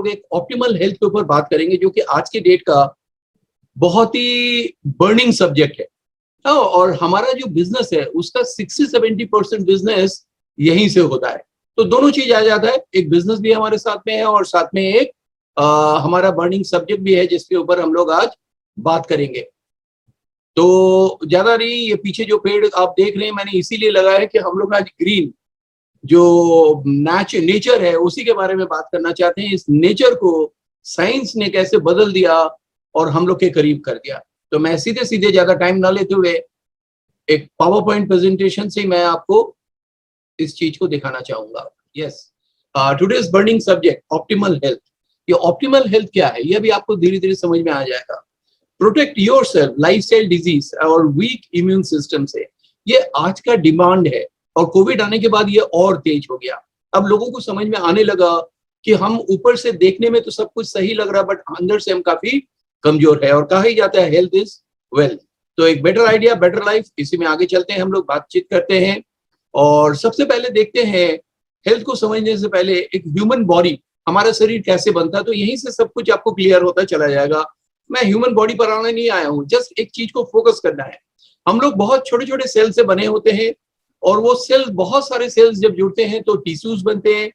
लोग एक optimal health के ऊपर बात करेंगे, जो कि आज के डेट का बहुत ही बर्निंग सब्जेक्ट है। और हमारा जो बिजनेस है उसका 60-70% बिजनेस यहीं से होता है। तो दोनों चीज आ जाता है, एक बिजनेस भी हमारे साथ में है और साथ में एक हमारा बर्निंग सब्जेक्ट भी है जिसके ऊपर हम लोग आज बात करेंगे। तो ज्यादा नहीं, ये पीछे जो पेड़ आप देख रहे हैं मैंने इसीलिए लगाया है कि हम लोग आज ग्रीन जो नेचर है उसी के बारे में बात करना चाहते हैं। इस नेचर को साइंस ने कैसे बदल दिया और हम लोग के करीब कर दिया। तो मैं सीधे सीधे ज्यादा टाइम ना लेते हुए एक पावर पॉइंट प्रेजेंटेशन से मैं आपको इस चीज को दिखाना चाहूंगा। Yes, today's burning subject optimal health. ये ऑप्टिमल हेल्थ क्या है ये भी आपको धीरे धीरे समझ में आ जाएगा। प्रोटेक्ट योरसेल्फ लाइफस्टाइल डिजीज और वीक इम्यून सिस्टम से, ये आज का डिमांड है और कोविड आने के बाद ये और तेज हो गया। अब लोगों को समझ में आने लगा कि हम ऊपर से देखने में तो सब कुछ सही लग रहा है बट अंदर से हम काफी कमजोर है। और कहा ही जाता है हेल्थ इज वेल्थ। तो एक बेटर आइडिया बेटर लाइफ, इसी में आगे चलते हैं, हम लोग बातचीत करते हैं। और सबसे पहले देखते हैं, हेल्थ को समझने से पहले एक ह्यूमन बॉडी, हमारा शरीर कैसे बनता है, तो यहीं से सब कुछ आपको क्लियर होता चला जाएगा। मैं ह्यूमन बॉडी पर आने नहीं आया हूँ, जस्ट एक चीज को फोकस करना है। हम लोग बहुत छोटे छोटे सेल से बने होते हैं और वो सेल्स, बहुत सारे सेल्स जब जुड़ते हैं तो टिश्यूज बनते हैं,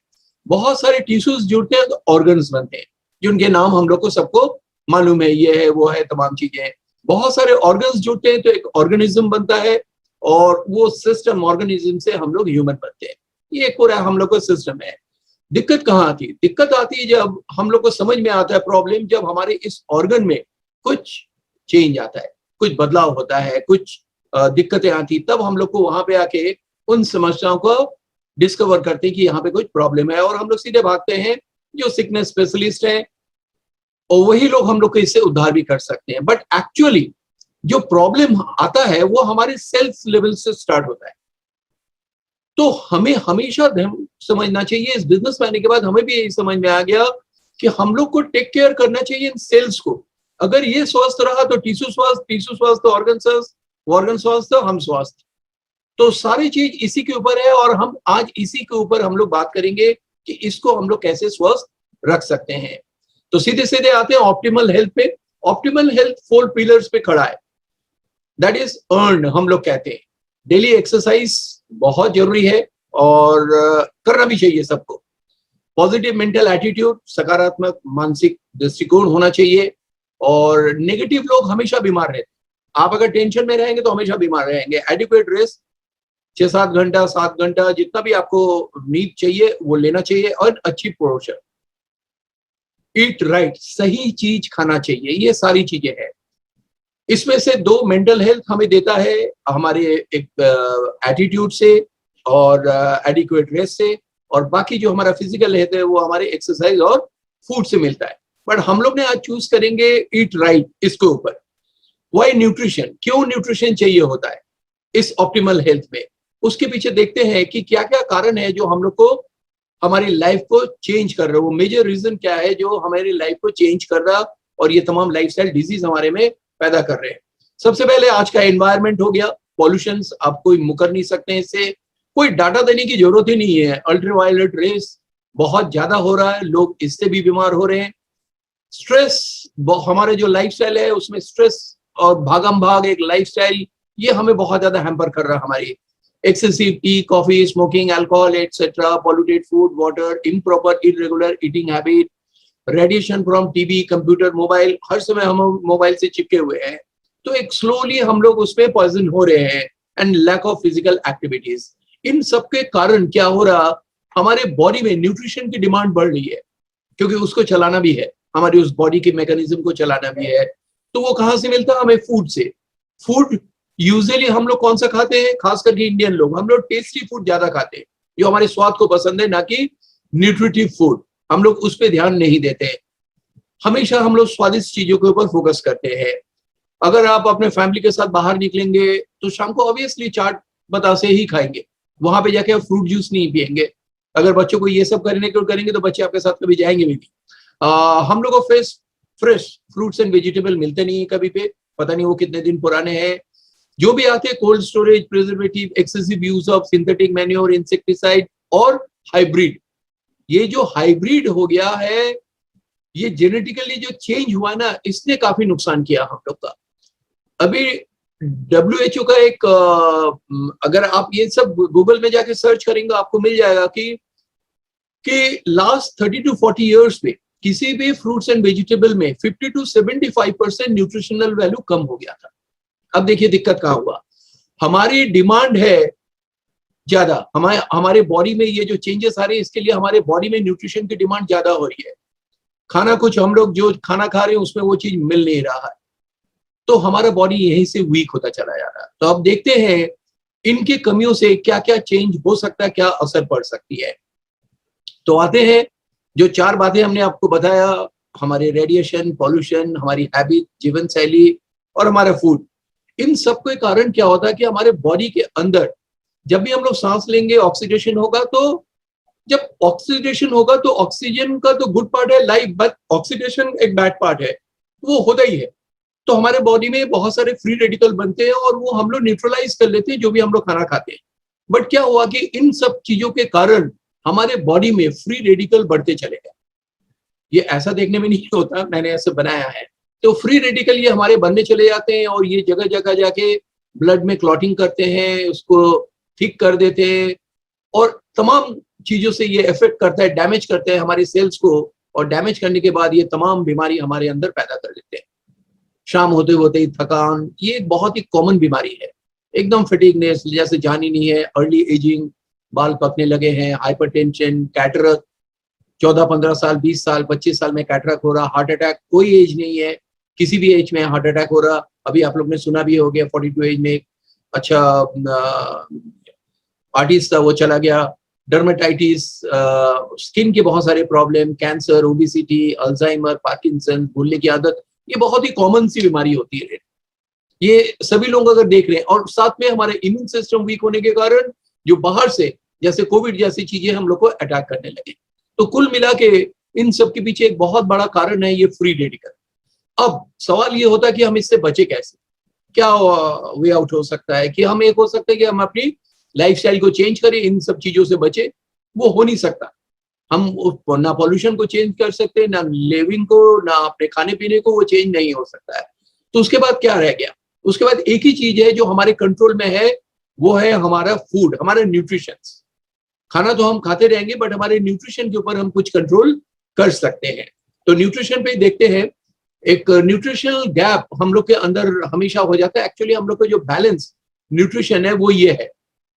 बहुत सारे टिश्यूज जुड़ते हैं तो ऑर्गन्स बनते हैं, जिनके नाम हम लोग को सबको मालूम है, ये है वो है तमाम चीजें। बहुत सारे ऑर्गन्स जुड़ते हैं तो एक ऑर्गेनिज्म बनता है और वो सिस्टम ऑर्गेनिज्म से हम लोग ह्यूमन बनते हैं। ये पूरा हम लोग का सिस्टम है। दिक्कत कहाँ आती है? दिक्कत आती है जब हम लोग को समझ में आता है प्रॉब्लम, जब हमारे इस ऑर्गन में कुछ चेंज आता है, कुछ बदलाव होता है, कुछ दिक्कतें आती, तब हम लोग को वहां पे आके उन समस्याओं को डिस्कवर करते हैं कि यहाँ पे कुछ प्रॉब्लम है और हम लोग सीधे भागते हैं जो सिकनेस स्पेशलिस्ट है और वही लोग हम लोग को इससे उद्धार भी कर सकते हैं। बट एक्चुअली जो प्रॉब्लम आता है वो हमारे सेल्फ लेवल से स्टार्ट होता है। तो हमें हमेशा समझना चाहिए, इस बिजनेस में आने के बाद हमें भी यही समझ में आ गया कि हम लोग को टेक केयर करना चाहिए इन सेल्स को। अगर ये स्वस्थ रहा तो टिश्यू स्वस्थ तो ऑर्गन स्वस्थ, ऑर्गन स्वस्थ तो हम स्वस्थ। तो सारी चीज इसी के ऊपर है और हम आज इसी के ऊपर हम लोग बात करेंगे कि इसको हम लोग कैसे स्वस्थ रख सकते हैं। तो सीधे सीधे आते हैं ऑप्टिमल हेल्थ पे। ऑप्टिमल हेल्थ 4 पिलर्स पे खड़ा है। दैट इज अर्न, हम लोग कहते हैं डेली एक्सरसाइज बहुत जरूरी है और करना भी चाहिए सबको। पॉजिटिव मेंटल एटीट्यूड, सकारात्मक मानसिक दृष्टिकोण होना चाहिए। और नेगेटिव लोग हमेशा बीमार रहते हैं। आप अगर टेंशन में रहेंगे तो हमेशा बीमार रहेंगे। एडिक्वेट रेस्ट 6-7 घंटा 7 घंटा जितना भी आपको नींद चाहिए वो लेना चाहिए और अच्छी पोषण, ईट राइट, सही चीज खाना चाहिए। ये सारी चीजें हैं। इसमें से 2 मेंटल हेल्थ हमें देता है हमारे एक एटीट्यूड से और एडिक्वेट रेस्ट से, और बाकी जो हमारा फिजिकल हेल्थ है वो हमारे एक्सरसाइज और फूड से मिलता है। बट हम लोग ने आज चूज करेंगे ईट राइट इसके ऊपर। वाई न्यूट्रिशन, क्यों न्यूट्रिशन चाहिए होता है इस ऑप्टिमल हेल्थ में, उसके पीछे देखते हैं कि क्या क्या कारण है जो हम लोग को हमारी लाइफ को चेंज कर रहा है। वो मेजर रीजन क्या है जो हमारी लाइफ को चेंज कर रहा और ये तमाम लाइफस्टाइल डिजीज हमारे में पैदा कर रहे हैं। सबसे पहले आज का एनवायरनमेंट हो गया, पॉल्यूशन, आप कोई मुकर नहीं सकते हैं इससे, कोई डाटा देने की जरूरत ही नहीं है। अल्ट्रावायलेट रेस बहुत ज्यादा हो रहा है, लोग इससे भी बीमार हो रहे हैं। स्ट्रेस, हमारे जो लाइफस्टाइल है उसमें स्ट्रेस और भागम भाग एक लाइफस्टाइल, ये हमें बहुत ज्यादा हैम्पर कर रहा है। हमारी excessive tea, coffee, smoking, alcohol etcetera, polluted food, water, improper irregular eating habit, radiation from TV, computer, mobile, हर समय हम मोबाइल से चिपके हुए हैं तो एक स्लोली हम लोग उसमें पॉइजन हो रहे हैं। And lack of physical activities, इन सब के कारण क्या हो रहा, हमारे बॉडी में न्यूट्रिशन की डिमांड बढ़ रही है क्योंकि उसको चलाना भी है, हमारी उस बॉडी के मैकेनिज्म को चलाना भी है। तो वो कहाँ से मिलता है हमें? फूड से। फूड यूजुअली हम लोग कौन सा खाते हैं, खास करके इंडियन लोग, हम लोग टेस्टी फूड ज्यादा खाते हैं जो हमारे स्वाद को पसंद है, ना कि न्यूट्रिटिव फूड। हम लोग उस पर ध्यान नहीं देते। हमेशा हम लोग स्वादिष्ट चीजों के ऊपर फोकस करते हैं। अगर आप अपने फैमिली के साथ बाहर निकलेंगे तो शाम को ऑब्वियसली चाट बतासे ही खाएंगे, वहां पे जाके आप फ्रूट जूस नहीं पियेंगे। अगर बच्चों को ये सब करने को करेंगे तो बच्चे आपके साथ कभी जाएंगे भी नहीं। हम लोग को फ्रेश फ्रूट्स एंड वेजिटेबल मिलते नहीं है कभी पे, पता नहीं वो कितने दिन पुराने हैं। जो भी आते हैं cold storage, preservative, excessive use of synthetic manure, insecticide और हाइब्रिड। ये जो हाइब्रिड हो गया है ये जेनेटिकली जो चेंज हुआ ना, इसने काफी नुकसान किया हम लोग का। अभी WHO का एक अगर आप ये सब गूगल में जाके सर्च करेंगे आपको मिल जाएगा कि लास्ट 30 to 40 ईयर्स में किसी भी फ्रूट्स एंड वेजिटेबल में 50 to 75% न्यूट्रिशनल वैल्यू कम हो गया था। अब देखिए दिक्कत कहाँ हुआ, हमारी डिमांड है ज्यादा, हमारे बॉडी में ये जो चेंजेस आ रहे हैं इसके लिए हमारे बॉडी में न्यूट्रिशन की डिमांड ज्यादा हो रही है। खाना कुछ हम लोग जो खाना खा रहे हैं उसमें वो चीज मिल नहीं रहा है, तो हमारा बॉडी यहीं से वीक होता चला जा रहा है। तो अब देखते हैं इनकी कमियों से क्या क्या चेंज हो सकता है, क्या असर पड़ सकती है। तो आते हैं जो 4 बातें हमने आपको बताया, हमारे रेडिएशन, पॉल्यूशन, हमारी हैबिट, जीवन शैली और हमारा फूड, इन सब के कारण क्या होता है कि हमारे बॉडी के अंदर जब भी हम लोग सांस लेंगे ऑक्सीडेशन होगा, तो जब ऑक्सीडेशन होगा तो ऑक्सीजन का तो गुड पार्ट है लाइफ, बट ऑक्सीडेशन एक बैड पार्ट है, वो होता ही है। तो हमारे बॉडी में बहुत सारे फ्री रेडिकल बनते हैं और वो हम लोग न्यूट्रलाइज कर लेते हैं जो भी हम लोग खाना खाते हैं। बट क्या हुआ कि इन सब चीजों के कारण हमारे बॉडी में फ्री रेडिकल बढ़ते चले गए। ये ऐसा देखने में नहीं होता, मैंने ऐसे बनाया है। तो फ्री रेडिकल ये हमारे बनने चले जाते हैं और ये जगह जगह जाके ब्लड में क्लॉटिंग करते हैं, उसको ठीक कर देते हैं और तमाम चीजों से ये इफेक्ट करता है, डैमेज करते हैं हमारे सेल्स को, और डैमेज करने के बाद ये तमाम बीमारी हमारे अंदर पैदा कर देते हैं। शाम होते होते ही थकान, ये एक बहुत ही कॉमन बीमारी है। एकदम फटीगनेस, जैसे जान ही नहीं है, अर्ली एजिंग, बाल पकने लगे हैं, हाइपरटेंशन, कैटरैक्ट, 14-15 साल, 20 साल, 25 साल में कैटरैक्ट हो रहा, हार्ट अटैक, कोई एज नहीं है, किसी भी एज में हार्ट अटैक हो रहा। अभी आप लोग ने सुना भी हो गया 42 एज में अच्छा आर्टिस्ट था वो चला गया। डर्मेटाइटिस, स्किन के बहुत सारे problem, cancer, obesity, Alzheimer, Parkinson, भूलने की आदत, ये बहुत ही कॉमन सी बीमारी होती है। ये सभी लोग अगर देख रहे हैं, और साथ में हमारे इम्यून सिस्टम वीक होने के कारण जो बाहर से जैसे कोविड जैसी चीजें हम लोग को अटैक करने लगे। तो कुल मिला के इन सब के पीछे एक बहुत बड़ा कारण है ये फ्री रेडिकल। अब सवाल ये होता है कि हम इससे बचे कैसे, क्या वे आउट हो सकता है कि हम, एक हो सकता है कि हम अपनी लाइफस्टाइल को चेंज करें, इन सब चीजों से बचे। वो हो नहीं सकता। हम ना पॉल्यूशन को चेंज कर सकते, ना लिविंग को, ना अपने खाने पीने को, वो चेंज नहीं हो सकता है। तो उसके बाद क्या रह गया? उसके बाद एक ही चीज है जो हमारे कंट्रोल में है, वो है हमारा फूड, हमारे न्यूट्रिशन। खाना तो हम खाते रहेंगे बट हमारे न्यूट्रिशन के ऊपर हम कुछ कंट्रोल कर सकते हैं। तो न्यूट्रिशन पे देखते हैं, एक न्यूट्रिशनल गैप हम लोग के अंदर हमेशा हो जाता है। एक्चुअली हम लोग का जो बैलेंस न्यूट्रिशन है वो ये है,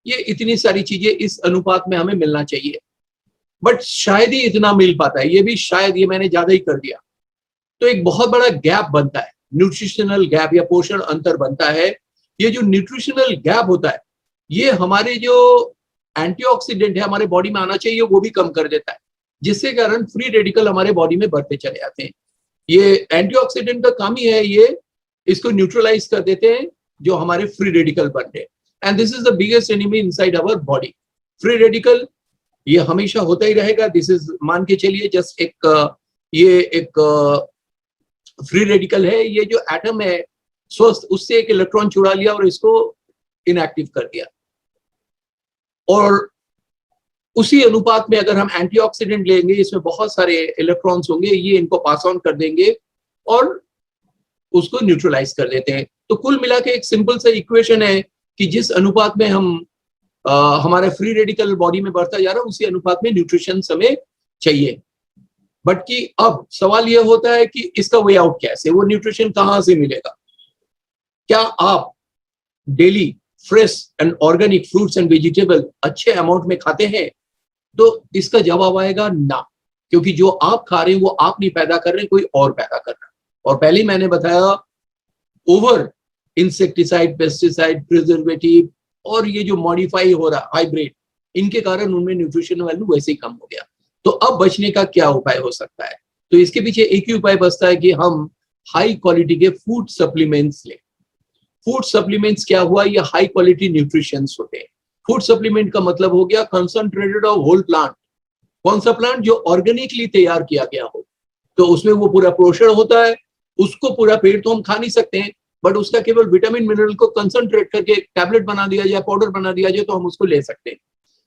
ये इतनी सारी चीजें इस अनुपात में हमें मिलना चाहिए, बट शायद ही इतना मिल पाता है। ये भी शायद, ये मैंने ज्यादा ही कर दिया, तो एक बहुत बड़ा गैप बनता है, न्यूट्रिशनल गैप या पोषण अंतर बनता है। ये जो न्यूट्रिशनल गैप होता है, ये हमारे जो एंटीऑक्सीडेंट है हमारे बॉडी में आना चाहिए वो भी कम कर देता है, जिसके कारण फ्री रेडिकल हमारे बॉडी में बढ़ते चले जाते हैं। ये एंटीऑक्सीडेंट का काम ही है, ये इसको न्यूट्रलाइज कर देते हैं जो हमारे फ्री रेडिकल बनते हैं। And this is the biggest enemy inside our body. Free radical ये हमेशा होता ही रहेगा। दिस इज, मान के चलिए जस्ट ये एक फ्री रेडिकल है, ये जो एटम है स्वस्थ, उससे एक इलेक्ट्रॉन चुरा लिया और इसको इनएक्टिव कर दिया, और उसी अनुपात में अगर हम एंटीऑक्सीडेंट लेंगे, इसमें बहुत सारे इलेक्ट्रॉन्स होंगे, ये इनको पास ऑन कर देंगे और उसको न्यूट्रलाइज कर देते हैं। तो कुल मिला के एक सिंपल सा इक्वेशन है कि जिस अनुपात में हम हमारा फ्री रेडिकल बॉडी में बढ़ता जा रहा है, उसी अनुपात में न्यूट्रिशन हमें चाहिए। बट कि अब सवाल यह होता है कि इसका वे आउट कैसे, वो न्यूट्रिशन कहाँ से मिलेगा? क्या आप daily fresh and organic fruits and vegetable अच्छे अमाउंट में खाते हैं? तो इसका जवाब आएगा ना, क्योंकि जो आप खा रहे हैं वो आप नहीं पैदा कर रहे, कोई और पैदा कर रहा है। और पहले ही मैंने बताया, ओवर इंसेक्टिसाइड, पेस्टिसाइड, प्रिजर्वेटिव और ये जो मॉडिफाई हो रहा हाइब्रिड, इनके कारण उनमें न्यूट्रिशन वैल्यू वैसे ही कम हो गया। तो अब बचने का क्या उपाय हो सकता है? तो इसके पीछे एक ही उपाय बचता है कि हम हाई क्वालिटी के फूड सप्लीमेंट्स लें। फूड सप्लीमेंट्स क्या हुआ? ये हाई क्वालिटी न्यूट्रिशंस होते हैं। फूड सप्लीमेंट का मतलब हो गया कंसंट्रेटेड ऑफ होल प्लांट। कौन सा प्लांट? जो ऑर्गेनिकली तैयार किया गया हो, तो उसमें वो पूरा पोषण होता है। उसको पूरा पेड़ तो हम खा नहीं सकते हैं, बट उसका केवल विटामिन मिनरल को कंसंट्रेट करके टैबलेट बना दिया जाए, पाउडर बना दिया जाए, तो हम उसको ले सकते हैं।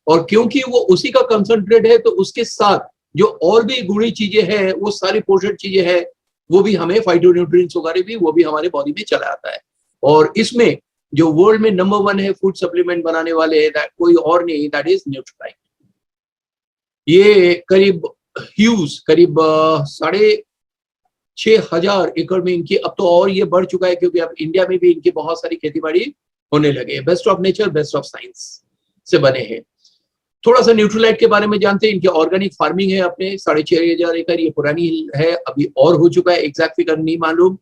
और क्योंकि वो उसी का कंसंट्रेट है, तो उसके साथ जो और भी गुणी चीजें हैं, वो सारी पोषक चीजें हैं, वो भी हमें फाइटोन्यूट्रिएंट्स वगैरह भी, वो भी हमारे बॉडी में चला आता है। और इसमें जो वर्ल्ड में नंबर 1 है फूड सप्लीमेंट बनाने वाले, कोई और नहीं, दैट इज न्यूट्रीलाइट। ये करीब ह्यूज करीब 6,500 एकड़ में इनकी, अब तो और ये बढ़ चुका है क्योंकि अब इंडिया में भी इनकी बहुत सारी खेती बाड़ी होने लगे। Best of nature best of science से बने हैं। थोड़ा सा न्यूट्रीलाइट के बारे में जानते हैं। इनकी ऑर्गेनिक फार्मिंग है अपने 6,500 एकड़, ये पुरानी है, अभी और हो चुका है, एग्जैक्ट फिगर नहीं मालूम।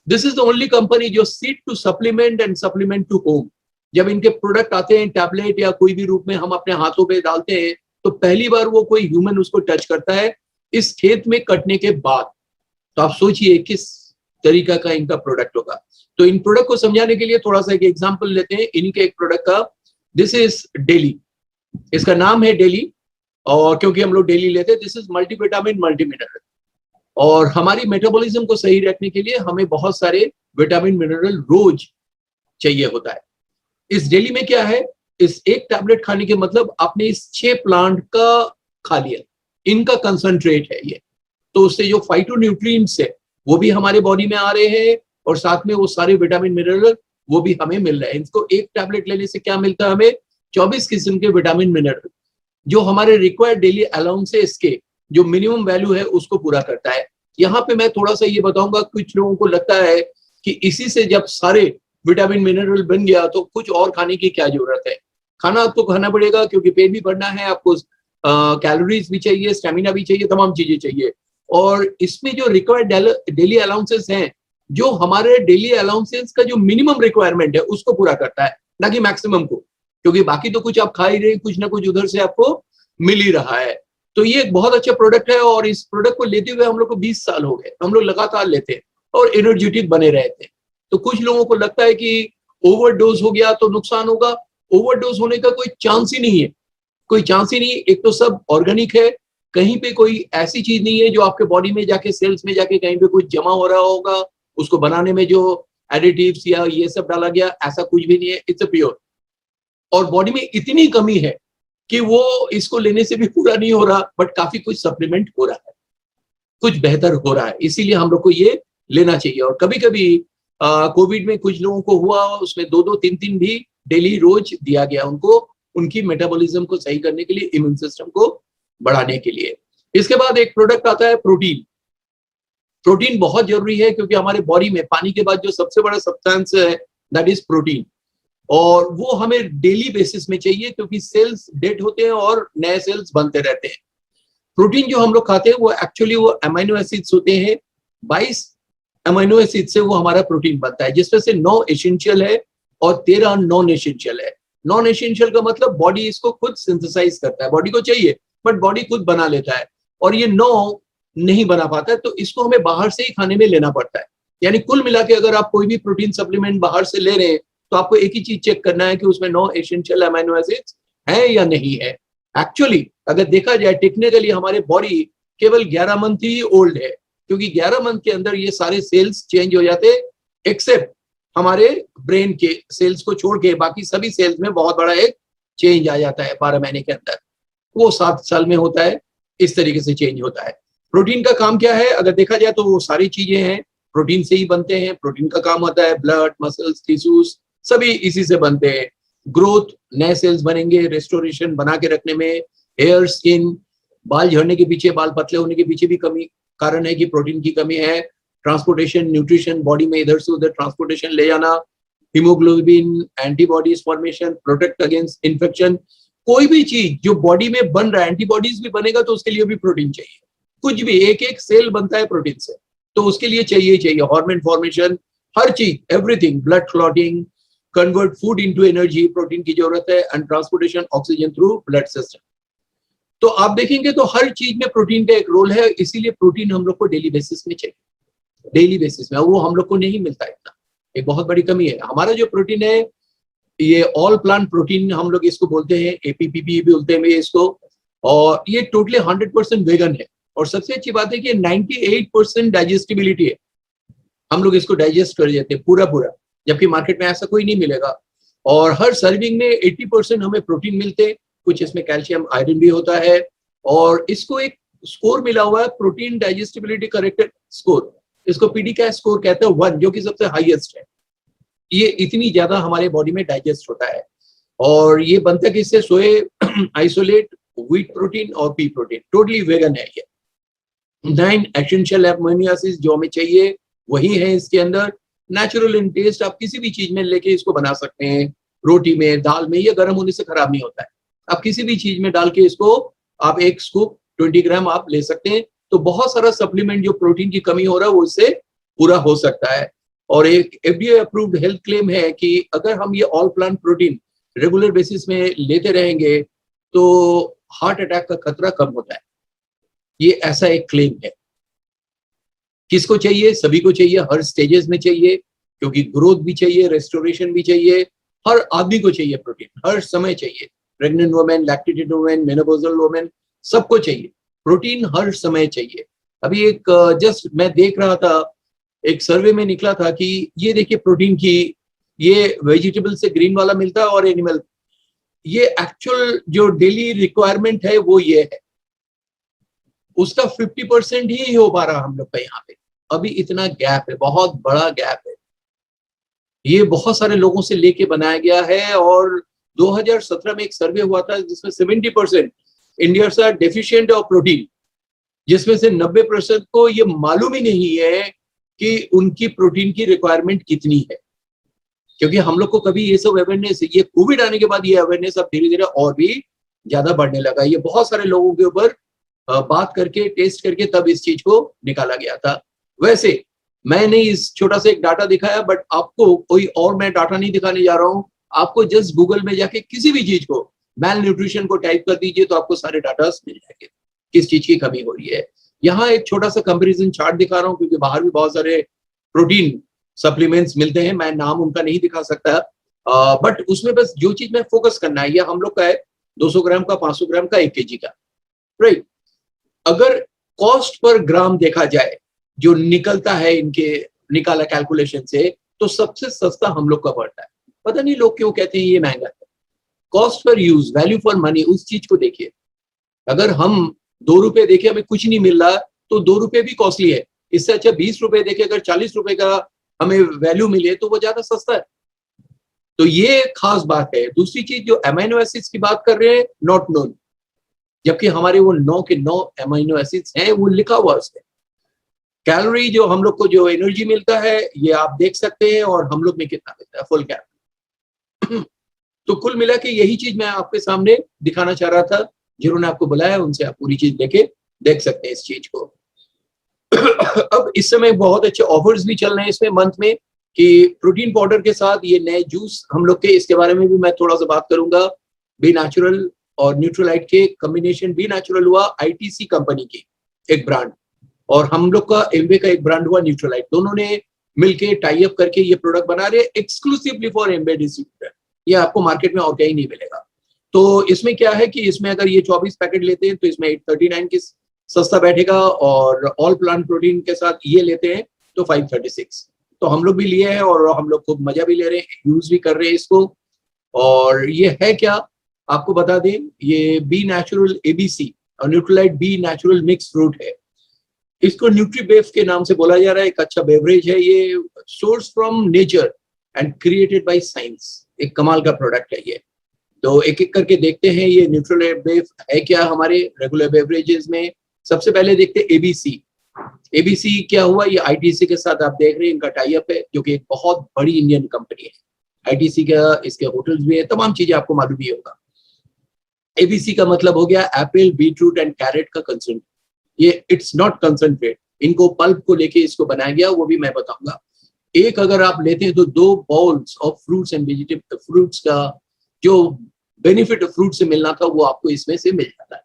This is the only company जो seed to supplement and supplement to home, जब इनके प्रोडक्ट आते हैं टैबलेट या कोई भी रूप में हम अपने हाथों पे डालते हैं, तो पहली बार वो कोई ह्यूमन उसको टच करता है इस खेत में कटने के बाद। तो आप सोचिए किस तरीका का इनका प्रोडक्ट होगा। तो इन प्रोडक्ट को समझाने के लिए थोड़ा सा एक एग्जांपल लेते हैं इनके एक प्रोडक्ट का। दिस इज डेली, इसका नाम है डेली, और क्योंकि हम लोग डेली लेते हैं। This is multivitamin multi mineral, और हमारी मेटाबॉलिज्म को सही रखने के लिए हमें बहुत सारे विटामिन मिनरल रोज चाहिए होता है। इस डेली में क्या है, इस एक टैबलेट खाने के मतलब आपने इस 6 प्लांट का खा लिया, इनका कंसंट्रेट है ये। तो उससे जो फाइटोन्यूट्रिएंट्स है वो भी हमारे बॉडी में आ रहे हैं, और साथ में वो सारे विटामिन मिनरल वो भी हमें मिल रहे हैं। इसको एक टैबलेट लेने से क्या मिलता है हमें, 24 किस्म के विटामिन मिनरल, जो हमारे रिक्वायर्ड डेली अलाउंसेस के जो मिनिमम वैल्यू है उसको पूरा करता है। यहाँ पे मैं थोड़ा सा ये बताऊंगा, कुछ लोगों को लगता है कि इसी से जब सारे विटामिन मिनरल बन गया तो कुछ और खाने की क्या जरूरत है। खाना आपको खाना पड़ेगा क्योंकि पेट भी भरना है, आपको कैलोरीज भी चाहिए, स्टेमिना भी चाहिए, तमाम चीजें चाहिए। और इसमें जो रिक्वायर्ड डेली अलाउंसेस हैं, जो हमारे डेली अलाउंसेस का जो मिनिमम रिक्वायरमेंट है उसको पूरा करता है, ना कि मैक्सिमम को, क्योंकि बाकी तो कुछ आप खा ही रहे, कुछ ना कुछ उधर से आपको मिल ही रहा है। तो ये एक बहुत अच्छा प्रोडक्ट है, और इस प्रोडक्ट को लेते हुए हम लोग को 20 साल हो गए, हम लोग लगातार लेते हैं और एनर्जेटिक बने रहते हैं। तो कुछ लोगों को लगता है कि ओवरडोज हो गया तो नुकसान होगा। ओवरडोज होने का कोई चांस ही नहीं है, कोई चांस ही नहीं। एक तो सब ऑर्गेनिक है, कहीं पे कोई ऐसी चीज नहीं है जो आपके बॉडी में जाके सेल्स में जाके कहीं पे कुछ जमा हो रहा होगा, उसको बनाने में जो एडिटिव्स या ये सब डाला गया, ऐसा कुछ भी नहीं है। It's a pure. और बॉडी में इतनी कमी है कि वो इसको लेने से भी पूरा नहीं हो रहा, बट काफी कुछ सप्लीमेंट हो रहा है, कुछ बेहतर हो रहा है, इसीलिए हम लोग को ये लेना चाहिए। और कभी कभी कोविड में कुछ लोगों को हुआ, उसमें 2-2 3-3 भी डेली रोज दिया गया उनको, उनकी मेटाबॉलिज्म को सही करने के लिए, इम्यून सिस्टम को बढ़ाने के लिए। इसके बाद एक प्रोडक्ट आता है प्रोटीन। प्रोटीन बहुत जरूरी है क्योंकि हमारे बॉडी में पानी के बाद जो सबसे बड़ा सब्सटेंस है दैट इज प्रोटीन, और वो हमें डेली बेसिस में चाहिए क्योंकि सेल्स डेड होते हैं और नए सेल्स बनते रहते हैं। प्रोटीन जो हम लोग खाते हैं वो एक्चुअली वो अमीनो एसिड्स होते हैं, 22 अमीनो एसिड से वो हमारा प्रोटीन बनता है, जिसमें से 9 एसेंशियल है और 13 नॉन एसेंशियल है। नॉन एसेंशियल का मतलब बॉडी इसको खुद सिंथेसाइज करता है, बॉडी को चाहिए बट बॉडी खुद बना लेता है, और ये 9 नहीं बना पाता है, तो इसको हमें बाहर से ही खाने में लेना पड़ता है। यानी कुल मिला के अगर आप कोई भी प्रोटीन सप्लीमेंट बाहर से ले रहे हैं तो आपको एक ही चीज चेक करना है कि उसमें 9 एसेंशियल अमीनो एसिड्स है या नहीं है। एक्चुअली अगर देखा जाए टेक्निकली हमारे बॉडी केवल 11 मंथ ही ओल्ड है, क्योंकि 11 मंथ के अंदर ये सारे सेल्स चेंज हो जाते हैं, एक्सेप्ट हमारे ब्रेन के सेल्स को छोड़ के बाकी सभी सेल्स में बहुत बड़ा एक चेंज आ जाता है 12 महीने के अंदर। वो 7 साल में होता है, इस तरीके से चेंज होता है। प्रोटीन का काम क्या है, अगर देखा जाए तो वो सारी चीजें हैं प्रोटीन से ही बनते हैं। प्रोटीन का काम होता है ब्लड, मसल्स, टिश्यूज सभी इसी से बनते हैं। ग्रोथ, नए सेल्स बनेंगे, रेस्टोरेशन बना के रखने में, हेयर, स्किन, बाल झड़ने के पीछे, बाल पतले होने के पीछे भी कमी कारण है कि प्रोटीन की कमी है। ट्रांसपोर्टेशन, न्यूट्रिशन, बॉडी में इधर से उधर ट्रांसपोर्टेशन ले जाना, haemoglobin, antibodies formation, protect against infection. कोई भी चीज जो बॉडी में बन रहा है, एंटीबॉडीज भी बनेगा तो उसके लिए भी प्रोटीन चाहिए। कुछ भी, एक एक सेल बनता है प्रोटीन से, तो उसके लिए चाहिए ही चाहिए। हार्मोन फॉर्मेशन, हर चीज, everything, blood clotting, convert food into energy, protein की जरूरत है, and transportation oxygen through blood system. तो आप देखेंगे तो हर चीज में प्रोटीन का एक रोल है, इसीलिए प्रोटीन हम लोग को डेली बेसिस में चाहिए, डेली बेसिस में। वो हम लोग को नहीं मिलता इतना, एक बहुत बड़ी कमी है। हमारा जो प्रोटीन है ये ऑल प्लांट प्रोटीन हम लोग इसको बोलते हैं, APP भी बोलते हैं इसको, और ये टोटली 100% वेगन है। और सबसे अच्छी बात है कि 98% डाइजेस्टिबिलिटी है, हम लोग इसको डाइजेस्ट कर देते हैं पूरा पूरा, जबकि मार्केट में ऐसा कोई नहीं मिलेगा। और हर सर्विंग में 80% हमें प्रोटीन मिलते हैं, कुछ इसमें कैल्शियम, आयरन भी होता है। और इसको एक स्कोर मिला हुआ है, प्रोटीन डाइजेस्टिबिलिटी करेक्टेड स्कोर, इसको पीडीकैश स्कोर कहते हैं 1, जो कि सबसे हाईएस्ट है। ये इतनी ज्यादा हमारे बॉडी में डाइजेस्ट होता है। और ये बनता किससे? सोए, आइसोलेट, व्हीट प्रोटीन और पी प्रोटीन। टोटली वेगन है ये। 9 एसेंशियल अमीनो एसिड्स जो हमें चाहिए वही है इसके अंदर। नेचुरल इन टेस्ट, आप किसी भी चीज में लेके इसको बना सकते हैं, रोटी में, दाल में, ये गर्म होने से खराब नहीं होता है। आप किसी भी चीज में डाल के इसको आप एक स्कूप 20 ग्राम आप ले सकते हैं। तो बहुत सारा सप्लीमेंट जो प्रोटीन की कमी हो रहा है वो इससे पूरा हो सकता है। और एक FDA अप्रूव्ड हेल्थ क्लेम है कि अगर हम ये all plant protein regular basis में लेते रहेंगे तो हार्ट अटैक का खतरा कम होता है। ये ऐसा एक क्लेम है। किसको चाहिए? सभी को चाहिए, हर स्टेजेस में चाहिए, क्योंकि ग्रोथ भी चाहिए, रेस्टोरेशन भी चाहिए, हर आदमी को चाहिए प्रोटीन, हर समय चाहिए। Pregnant women, lactated women, menopausal women, सबको चाहिए प्रोटीन, हर समय चाहिए। अभी एक जस्ट मैं देख रहा था, एक सर्वे में निकला था कि ये देखिए प्रोटीन की, ये वेजिटेबल से ग्रीन वाला मिलता है और एनिमल, ये एक्चुअल जो डेली रिक्वायरमेंट है वो ये है, उसका 50% ही हो पा रहा हम लोग का यहाँ पे। अभी इतना गैप है, बहुत बड़ा गैप है। ये बहुत सारे लोगों से लेके बनाया गया है। और 2017 में एक सर्वे हुआ था जिसमें 70% Indians are deficient of protein, जिसमें से 90% को ये मालूम ही नहीं है कि उनकी प्रोटीन की रिक्वायरमेंट कितनी है। क्योंकि हम लोग को कभी ये सब अवेयरनेस, ये कोविड आने के बाद ये अवेयरनेस अब धीरे धीरे और भी ज्यादा बढ़ने लगा। ये बहुत सारे लोगों के ऊपर बात करके, टेस्ट करके तब इस चीज को निकाला गया था। वैसे मैंने इस छोटा सा एक डाटा दिखाया, बट आपको कोई और मैं डाटा नहीं दिखाने जा रहा हूं। आपको जस्ट गूगल में जाके किसी भी चीज को, मैल न्यूट्रिशन को टाइप कर दीजिए तो आपको सारे डाटा मिल जाएंगे किस चीज की कमी हो रही है। यहाँ एक छोटा सा कंपेरिजन चार्ट दिखा रहा हूँ, क्योंकि बाहर भी बहुत सारे प्रोटीन सप्लीमेंट्स मिलते हैं, मैं नाम उनका नहीं दिखा सकता, बट उसमें बस जो चीज में फोकस करना है, यह हम लोग का है 200 ग्राम का, 500 ग्राम का, 1 kg का, राइट। अगर कॉस्ट पर ग्राम देखा जाए जो निकलता है इनके निकाला कैलकुलेशन से, तो सबसे सस्ता हम लोग का पड़ता है। पता नहीं लोग क्यों कहते हैं ये महंगा है। Cost per use, value for money, उस चीज को देखिए। अगर हम 2 रुपए देखे हमें कुछ नहीं मिल रहा, तो 2 रुपए भी कॉस्टली है। इससे अच्छा 20 रुपए देखे अगर 40 रुपए का हमें वैल्यू मिले तो वो ज्यादा सस्ता है। तो ये खास बात है। दूसरी चीज, जो अमीनो एसिड्स की बात कर रहे हैं, नॉट नोन, जबकि हमारे वो 9 के 9 अमीनो एसिड्स हैं, वो लिखा हुआ उसमें। कैलोरी जो हम लोग को जो एनर्जी मिलता है ये आप देख सकते हैं, और हम लोग में कितना मिलता है, फुल कैलोरी। तो कुल मिला के यही चीज मैं आपके सामने दिखाना चाह रहा था। जिन्होंने आपको बुलाया उनसे आप पूरी चीज देख सकते हैं इस चीज को। अब इस समय बहुत अच्छे ऑफर्स भी चल रहे हैं इसमें मंथ में, कि प्रोटीन पाउडर के साथ ये नए जूस हम लोग के, इसके बारे में भी मैं थोड़ा सा बात करूंगा। बी नेचुरल और न्यूट्रलाइट के कॉम्बिनेशन, बी नेचुरल हुआ ITC कंपनी की एक ब्रांड, और हम लोग का एम्बे का एक ब्रांड हुआ न्यूट्रलाइट। दोनों ने मिलके टाई अप करके ये प्रोडक्ट बना रहे हैं एक्सक्लूसिवली फॉर एम्बे डिस्ट्रीब्यूटर। ये आपको मार्केट में और कहीं नहीं मिलेगा। तो इसमें क्या है कि इसमें अगर ये 24 पैकेट लेते हैं तो इसमें 839 की सस्ता बैठेगा, और ऑल प्लांट प्रोटीन के साथ ये लेते हैं तो 536। तो हम लोग भी लिए हैं और हम लोग खूब मजा भी ले रहे हैं, यूज भी कर रहे हैं इसको। और ये है क्या, आपको बता दें, ये बी नेचुरल ABC और Nutrilite be natural mix fruit है। इसको न्यूट्रीबेफ के नाम से बोला जा रहा है। एक अच्छा बेवरेज है ये, source from nature and created by science. एक कमाल का प्रोडक्ट है ये। तो एक एक करके देखते हैं ये न्यूट्रीबेफ है क्या हमारे रेगुलर बेवरेजेस में। सबसे पहले देखते हैं ABC क्या हुआ। ये ITC के साथ आप देख रहे हैं इनका टाई अप है, जो कि एक बहुत बड़ी इंडियन कंपनी है। ITC का, इसके होटल्स भी है, तमाम चीजें आपको मालूम ही होगा। ABC का मतलब हो गया एप्पल, बीटरूट एंड कैरेट का कंसेंट्रेट। ये इट्स नॉट कंसेंट्रेट, इनको पल्प को लेके इसको बनाया गया, वो भी मैं बताऊंगा। एक अगर आप लेते हैं तो 2 bowls of fruits and vegetable, fruits का जो बेनिफिट फ्रूट से मिलना था वो आपको इसमें से मिल जाता है।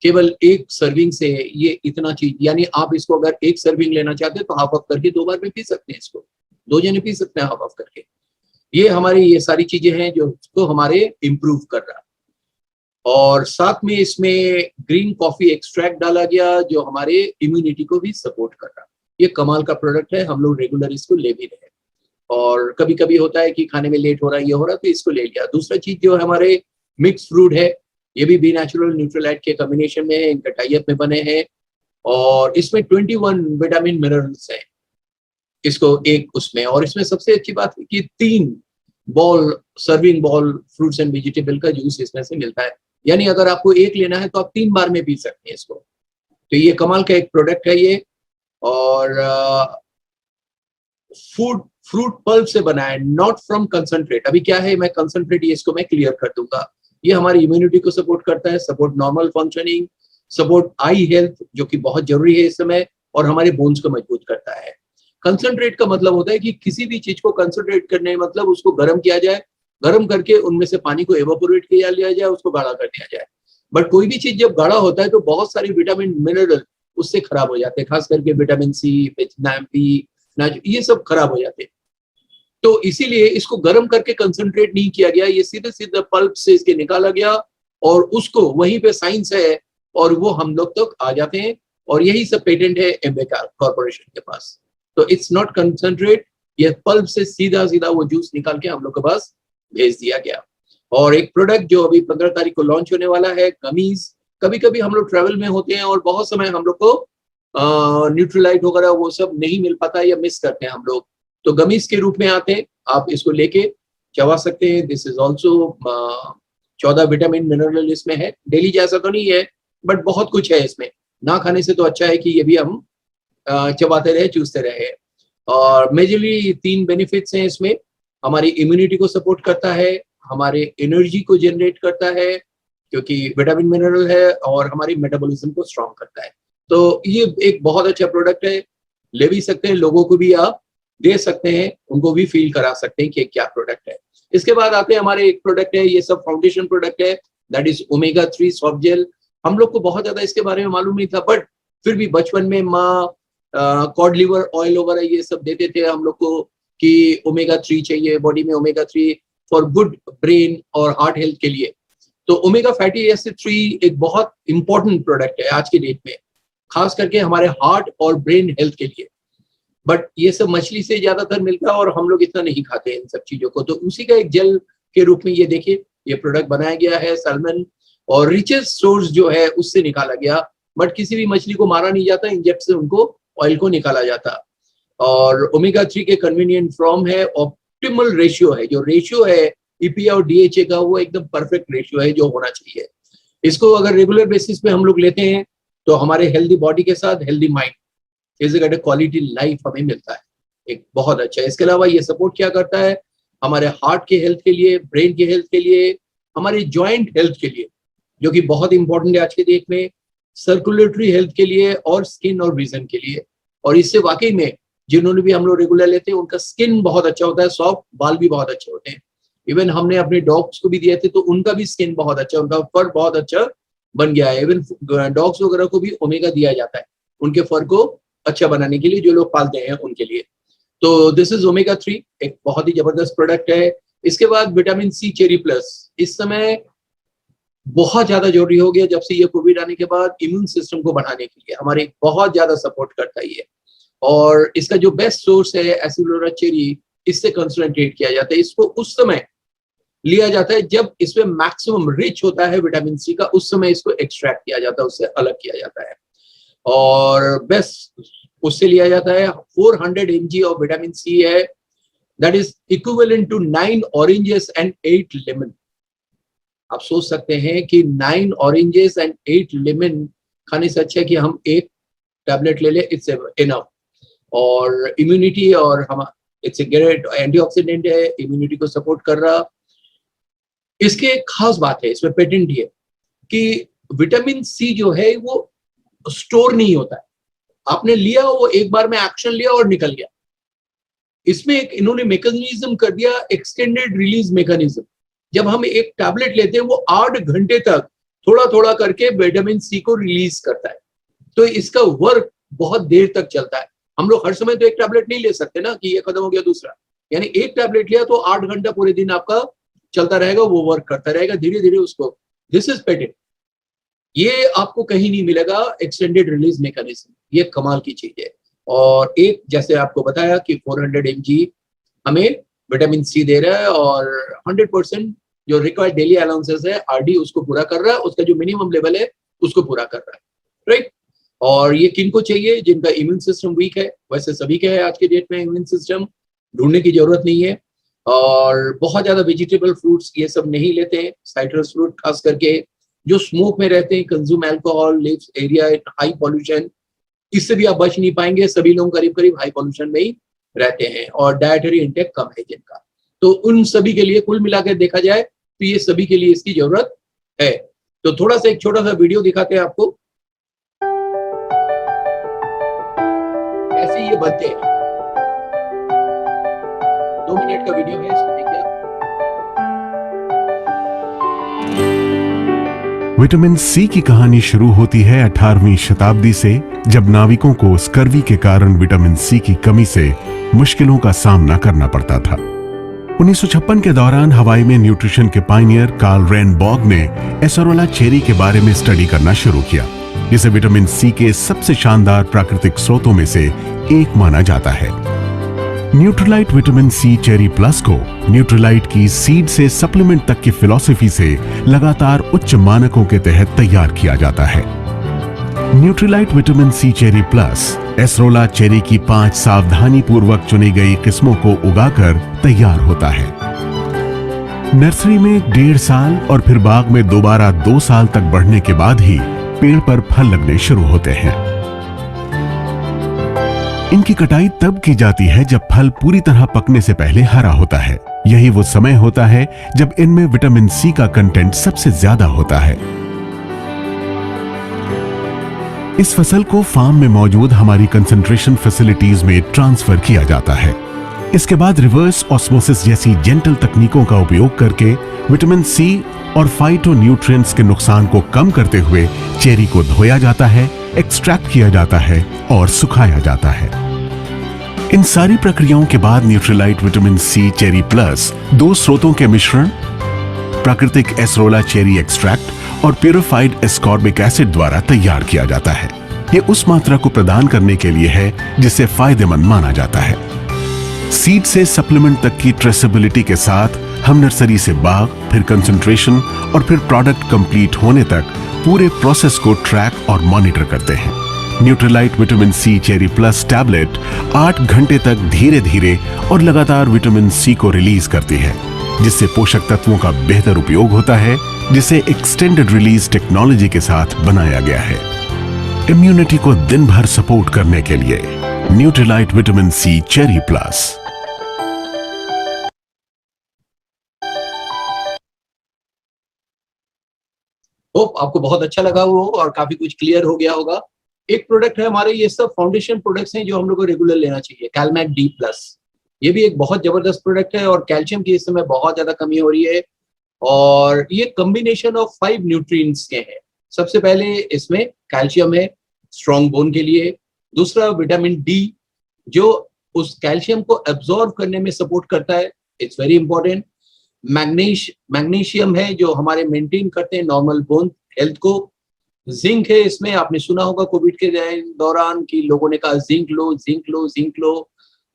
केवल एक सर्विंग से ये इतना चीज, यानी आप इसको अगर एक सर्विंग लेना चाहते हैं तो हाफ ऑफ करके 2 बार में पी सकते हैं। इसको 2 जने पी सकते हैं हाफ ऑफ करके। ये हमारी ये सारी चीजें हैं जो इसको हमारे इम्प्रूव कर रहा है। और साथ में इसमें ग्रीन कॉफी एक्सट्रैक्ट डाला गया जो हमारे इम्यूनिटी को भी सपोर्ट कर रहा है। ये कमाल का प्रोडक्ट है, हम लोग रेगुलर इसको ले भी रहे हैं। और कभी कभी होता है कि खाने में लेट हो रहा है, ये हो रहा है, तो इसको ले लिया। दूसरा चीज जो हमारे मिक्स फ्रूट है, ये भी बी नेचुरल न्यूट्रलाइट के कॉम्बिनेशन में है, इनका टाई अप में बने हैं और इसमें 21 विटामिन मिनरल्स हैं इसको एक उसमें। और इसमें सबसे अच्छी बात है कि 3 ball serving bowl fruits and vegetable का जूस इसमें से मिलता है, यानी अगर आपको एक लेना है तो आप 3 बार में पी सकते हैं इसको। तो ये कमाल का एक प्रोडक्ट है ये। और फूड फ्रूट पल्प से बना है, नॉट फ्रॉम कंसंट्रेट। अभी क्या है, मैं कंसंट्रेट ये इसको मैं क्लियर कर दूंगा। ये हमारी इम्यूनिटी को सपोर्ट करता है, support normal functioning, support I health जो कि बहुत जरूरी है इस समय, और हमारे बोन्स को मजबूत करता है। कंसंट्रेट का मतलब होता है कि किसी भी चीज को कंसंट्रेट करने मतलब उसको गर्म किया जाए, गर्म करके उनमें से पानी को एवापोरेट किया लिया जाए, उसको गाढ़ा कर दिया जाए। बट कोई भी चीज जब गाढ़ा होता है तो बहुत सारी विटामिन मिनरल उससे खराब हो जाते हैं, खास करके विटामिन सी, विटामिन बी, ये सब खराब हो जाते हैं। तो इसीलिए इसको गर्म करके कंसंट्रेट नहीं किया गया, ये सीधे सीधे पल्प से इसके निकाला गया और उसको वहीं पे साइंस है और वो हम लोग तक आ जाते हैं। और यही सब पेटेंट है एम्बे कॉर्पोरेशन के पास। तो इट्स नॉट कंसंट्रेट, ये पल्प से सीधा सीधा वो जूस निकाल के हम लोग के पास भेज दिया गया। और एक प्रोडक्ट जो अभी 15 तारीख को लॉन्च होने वाला है, गमीज। कभी कभी हम लोग ट्रैवल में होते हैं और बहुत समय हम लोग को न्यूट्रीलाइट वगैरह वो सब नहीं मिल पाता या मिस करते हैं हम लोग, तो गमीज के रूप में आते हैं, आप इसको लेके चबा सकते हैं। This is also 14 vitamin mineral इसमें है। डेली जैसा तो नहीं है बट बहुत कुछ है इसमें, ना खाने से तो अच्छा है कि ये भी हम चबाते रहे, चूसते रहे। और मेजरली 3 बेनिफिट्स हैं इसमें। हमारी इम्यूनिटी को सपोर्ट करता है, हमारे एनर्जी को जनरेट करता है क्योंकि विटामिन मिनरल है, और हमारी मेटाबॉलिज्म को स्ट्रॉन्ग करता है। तो ये एक बहुत अच्छा प्रोडक्ट है, ले भी सकते हैं, लोगों को भी आप दे सकते हैं, उनको भी फील करा सकते हैं कि क्या प्रोडक्ट है। इसके बाद आते हैं हमारे एक प्रोडक्ट है, ये सब फाउंडेशन प्रोडक्ट है, that is omega 3 soft gel. हम लोग को बहुत ज्यादा इसके बारे में मालूम नहीं था, बट फिर भी बचपन में माँ कॉड लिवर ऑयल वगैरह ये सब देते थे हम लोग को कि ओमेगा 3 चाहिए बॉडी में, ओमेगा 3 फॉर गुड ब्रेन और हार्ट हेल्थ के लिए। तो ओमेगा फैटी एसिड 3 एक बहुत इंपॉर्टेंट प्रोडक्ट है आज की डेट में, खास करके हमारे हार्ट और ब्रेन हेल्थ के लिए। बट ये सब मछली से ज्यादातर मिलता है और हम लोग इतना नहीं खाते इन सब चीजों को, तो उसी का एक जेल के रूप में ये देखिए ये प्रोडक्ट बनाया गया है। सैल्मन और रिचेस्ट सोर्स जो है उससे निकाला गया, बट किसी भी मछली को मारा नहीं जाता, इंजेक्ट से उनको ऑयल को निकाला जाता। और ओमेगा 3 के कन्वीनियंट फॉर्म है, ऑप्टिमल रेशियो है, जो रेशियो है ईपीए और डीएचए का वो एकदम परफेक्ट रेशियो है जो होना चाहिए। इसको अगर रेगुलर बेसिस पे हम लोग लेते हैं तो हमारे हेल्दी बॉडी के साथ healthy mind is quality life हमें मिलता है, एक बहुत अच्छा। इसके अलावा ये सपोर्ट क्या करता है, हमारे हार्ट के हेल्थ के लिए, ब्रेन के हेल्थ के लिए, हमारे जॉइंट हेल्थ के लिए जो कि बहुत इंपॉर्टेंट है आज के डेट में, सर्कुलेटरी हेल्थ के लिए और स्किन और विजन के लिए। और इससे वाकई में जिन्होंने भी हम लोग रेगुलर लेते हैं उनका स्किन बहुत अच्छा होता है, सॉफ्ट, बाल भी बहुत अच्छे होते हैं। इवन हमने अपने डॉग्स को भी दिए थे तो उनका भी स्किन बहुत अच्छा, उनका फर बहुत अच्छा बन गया है। इवन डॉग्स वगैरह को भी ओमेगा दिया जाता है उनके फर को अच्छा बनाने के लिए, जो लोग पालते हैं उनके लिए। तो दिस इज ओमेगा 3, एक बहुत ही जबरदस्त प्रोडक्ट है। इसके बाद विटामिन सी चेरी प्लस, इस समय बहुत ज्यादा जरूरी हो गया जब से ये कोविड आने के बाद, इम्यून सिस्टम को बढ़ाने के लिए हमारे बहुत ज्यादा सपोर्ट करता है ये। और इसका जो बेस्ट सोर्स है एसिलोरा चेरी, इससे कंसंट्रेट किया जाता है। इसको उस समय लिया जाता है जब इसमें मैक्सिमम रिच होता है विटामिन सी का, उस समय इसको एक्सट्रैक्ट किया जाता है, उससे अलग किया जाता है। और बेस्ट उससे लिया जाता है 400 mg ऑफ विटामिन सी है, that is equivalent to 9 oranges and 8 lemon. आप सोच सकते हैं कि 9 ऑरेंजेस एंड 8 लेमन खाने से अच्छा है कि हम एक टैबलेट ले ले, इट्स इनफ। और इम्यूनिटी और हम इट्स ए ग्रेट एंटीऑक्सीडेंट है, इम्यूनिटी को सपोर्ट कर रहा। इसके एक खास बात है, इसमें पेटेंट है कि विटामिन सी जो है वो स्टोर नहीं होता है, आपने लिया वो एक बार में एक्शन लिया और निकल गया। इसमें एक इन्होंने मैकेनिज्म कर दिया, एक्सटेंडेड रिलीज मैकेनिज्म। जब हम एक टैबलेट लेते हैं वो 8 घंटे तक थोड़ा थोड़ा करके विटामिन सी को रिलीज करता है, तो इसका वर्क बहुत देर तक चलता है। हम लोग हर समय तो एक टैबलेट नहीं ले सकते ना कि ये खत्म हो गया दूसरा, यानी एक टैबलेट लिया तो 8 घंटा पूरे दिन आपका चलता रहेगा, वो वर्क करता रहेगा धीरे धीरे उसको। दिस इज पेटेंट, ये आपको कहीं नहीं मिलेगा, एक्सटेंडेड रिलीज मैकेनिज्म, ये कमाल की चीज है। और एक जैसे आपको बताया कि 400 mg हमें विटामिन सी दे रहा है और 100% जो रिक्वायर्ड डेली अलाउंसेस है आरडी उसको पूरा कर रहा है, उसका जो मिनिमम लेवल है उसको पूरा कर रहा है, राइट। और ये किनको चाहिए? जिनका इम्यून सिस्टम वीक है, वैसे सभी का है आज के डेट में इम्यून सिस्टम, ढूंढने की जरूरत नहीं है। और बहुत ज्यादा वेजिटेबल फ्रूट्स ये सब नहीं लेते हैं, साइट्रस फ्रूट खास करके, जो स्मोक में रहते हैं, consume alcohol, lives area, high pollution, इससे भी आप बच नहीं पाएंगे। सभी लोग करीब करीब हाई पॉल्यूशन में ही रहते हैं और डायटरी इंटेक कम है जिनका, तो उन सभी के लिए कुल मिलाकर देखा जाए तो ये सभी के लिए इसकी जरूरत है। तो थोड़ा सा एक छोटा सा वीडियो दिखाते हैं आपको, ऐसे ये बनते हैं। 2 मिनट का वीडियो है, इसको देखिए। विटामिन सी की कहानी शुरू होती है 18वीं शताब्दी से, जब नाविकों को स्कर्वी के कारण विटामिन सी की कमी से मुश्किलों का सामना करना पड़ता था। 1956 के दौरान हवाई में न्यूट्रिशन के पायनियर कार्ल रेनबॉग ने एसरोला चेरी के बारे में स्टडी करना शुरू किया, जिसे विटामिन सी के सबसे शानदार प्राकृतिक स्रोतों में से एक माना जाता है। Nutrilite vitamin C cherry plus को न्यूट्रीलाइट की सीड से सप्लीमेंट तक की फिलॉसफी से लगातार उच्च मानकों के तहत तैयार किया जाता है। Nutrilite vitamin C cherry plus acerola cherry की 5 सावधानी पूर्वक चुनी गई किस्मों को उगाकर तैयार होता है। नर्सरी में 1.5 साल और फिर बाग में दोबारा 2 साल तक बढ़ने के बाद ही पेड़ पर फल लगने शुरू होते हैं। इनकी कटाई तब की जाती है जब फल पूरी तरह पकने से पहले हरा होता है। यही वो समय होता है जब इनमें विटामिन सी का कंटेंट सबसे ज्यादा होता है। इस फसल को फार्म में मौजूद हमारी कंसंट्रेशन फैसिलिटीज में ट्रांसफर किया जाता है। इसके बाद रिवर्स ऑस्मोसिस जैसी जेंटल तकनीकों का उपयोग करके विटामिन सी और फाइटोन्यूट्रिएंट्स के नुकसान को कम करते हुए चेरी को धोया जाता है, एक्सट्रैक्ट किया जाता है और सुखाया जाता है। इन सारी प्रक्रियाओं के बाद Nutrilite vitamin C cherry plus 2 स्रोतों के मिश्रण, प्राकृतिक एसरोला चेरी एक्सट्रैक्ट और प्यूरिफाइड एस्कॉर्बिक एसिड द्वारा तैयार किया जाता है। यह उस मात्रा को प्रदान करने के लिए है जिसे फायदेमंद माना जाता है। सीड से सप्लीमेंट तक की ट्रेसेबिलिटी के साथ हम नर्सरी से बाग, फिर कंसंट्रेशन और फिर प्रोडक्ट कंप्लीट होने तक पूरे प्रोसेस को ट्रैक और मॉनिटर करते हैं। Nutrilite vitamin C cherry plus tablet 8 घंटे तक धीरे धीरे और लगातार विटामिन सी को रिलीज करती है, जिससे पोषक तत्वों का बेहतर उपयोग होता है, जिसे एक्सटेंडेड रिलीज टेक्नोलॉजी के साथ बनाया गया है। इम्यूनिटी को दिन भर सपोर्ट करने के लिए Nutrilite vitamin C cherry plus. Hope आपको बहुत अच्छा लगा हो और काफी कुछ क्लियर हो गया होगा। एक प्रोडक्ट है हमारे, ये सब फाउंडेशन प्रोडक्ट्स हैं जो हम लोग को रेगुलर लेना चाहिए। कैलमैक डी प्लस, ये भी एक बहुत जबरदस्त प्रोडक्ट है और कैल्शियम की इस समय बहुत ज्यादा कमी हो रही है और ये कॉम्बिनेशन ऑफ 5 न्यूट्रिएंट्स के हैं। सबसे पहले इसमें कैल्शियम है स्ट्रॉन्ग बोन के लिए, दूसरा विटामिन डी जो उस कैल्शियम को एब्जॉर्ब करने में सपोर्ट करता है, इट्स वेरी इंपॉर्टेंट। मैग्नीशियम है जो हमारे मेंटेन करते हैं नॉर्मल बोन हेल्थ को। जिंक है इसमें, आपने सुना होगा कोविड के दौरान कि लोगों ने कहा जिंक लो जिंक लो जिंक लो,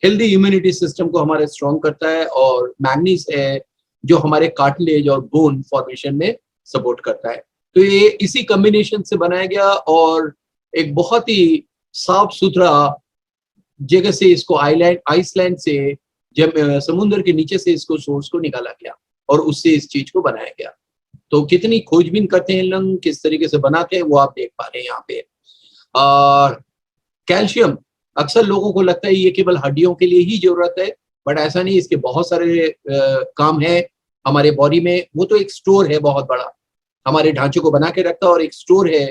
हेल्दी इम्यूनिटी सिस्टम को हमारे स्ट्रॉन्ग करता है। और मैग्नीज है जो हमारे कार्टिलेज और बोन फॉर्मेशन में सपोर्ट करता है। तो ये इसी कॉम्बिनेशन से बनाया गया और एक बहुत ही साफ सुथरा जगह से इसको आइसलैंड से, जब समुद्र के नीचे से इसको सोर्स को निकाला गया और उससे इस चीज को बनाया गया। तो कितनी खोजबीन करते हैं लोग, किस तरीके से बनाते हैं वो आप देख पा रहे हैं यहाँ पे। और कैल्शियम अक्सर लोगों को लगता है ये केवल हड्डियों के लिए ही जरूरत है, बट ऐसा नहीं, इसके बहुत सारे काम है हमारे बॉडी में। वो तो एक स्टोर है बहुत बड़ा, हमारे ढांचे को बना के रखता है, और एक स्टोर है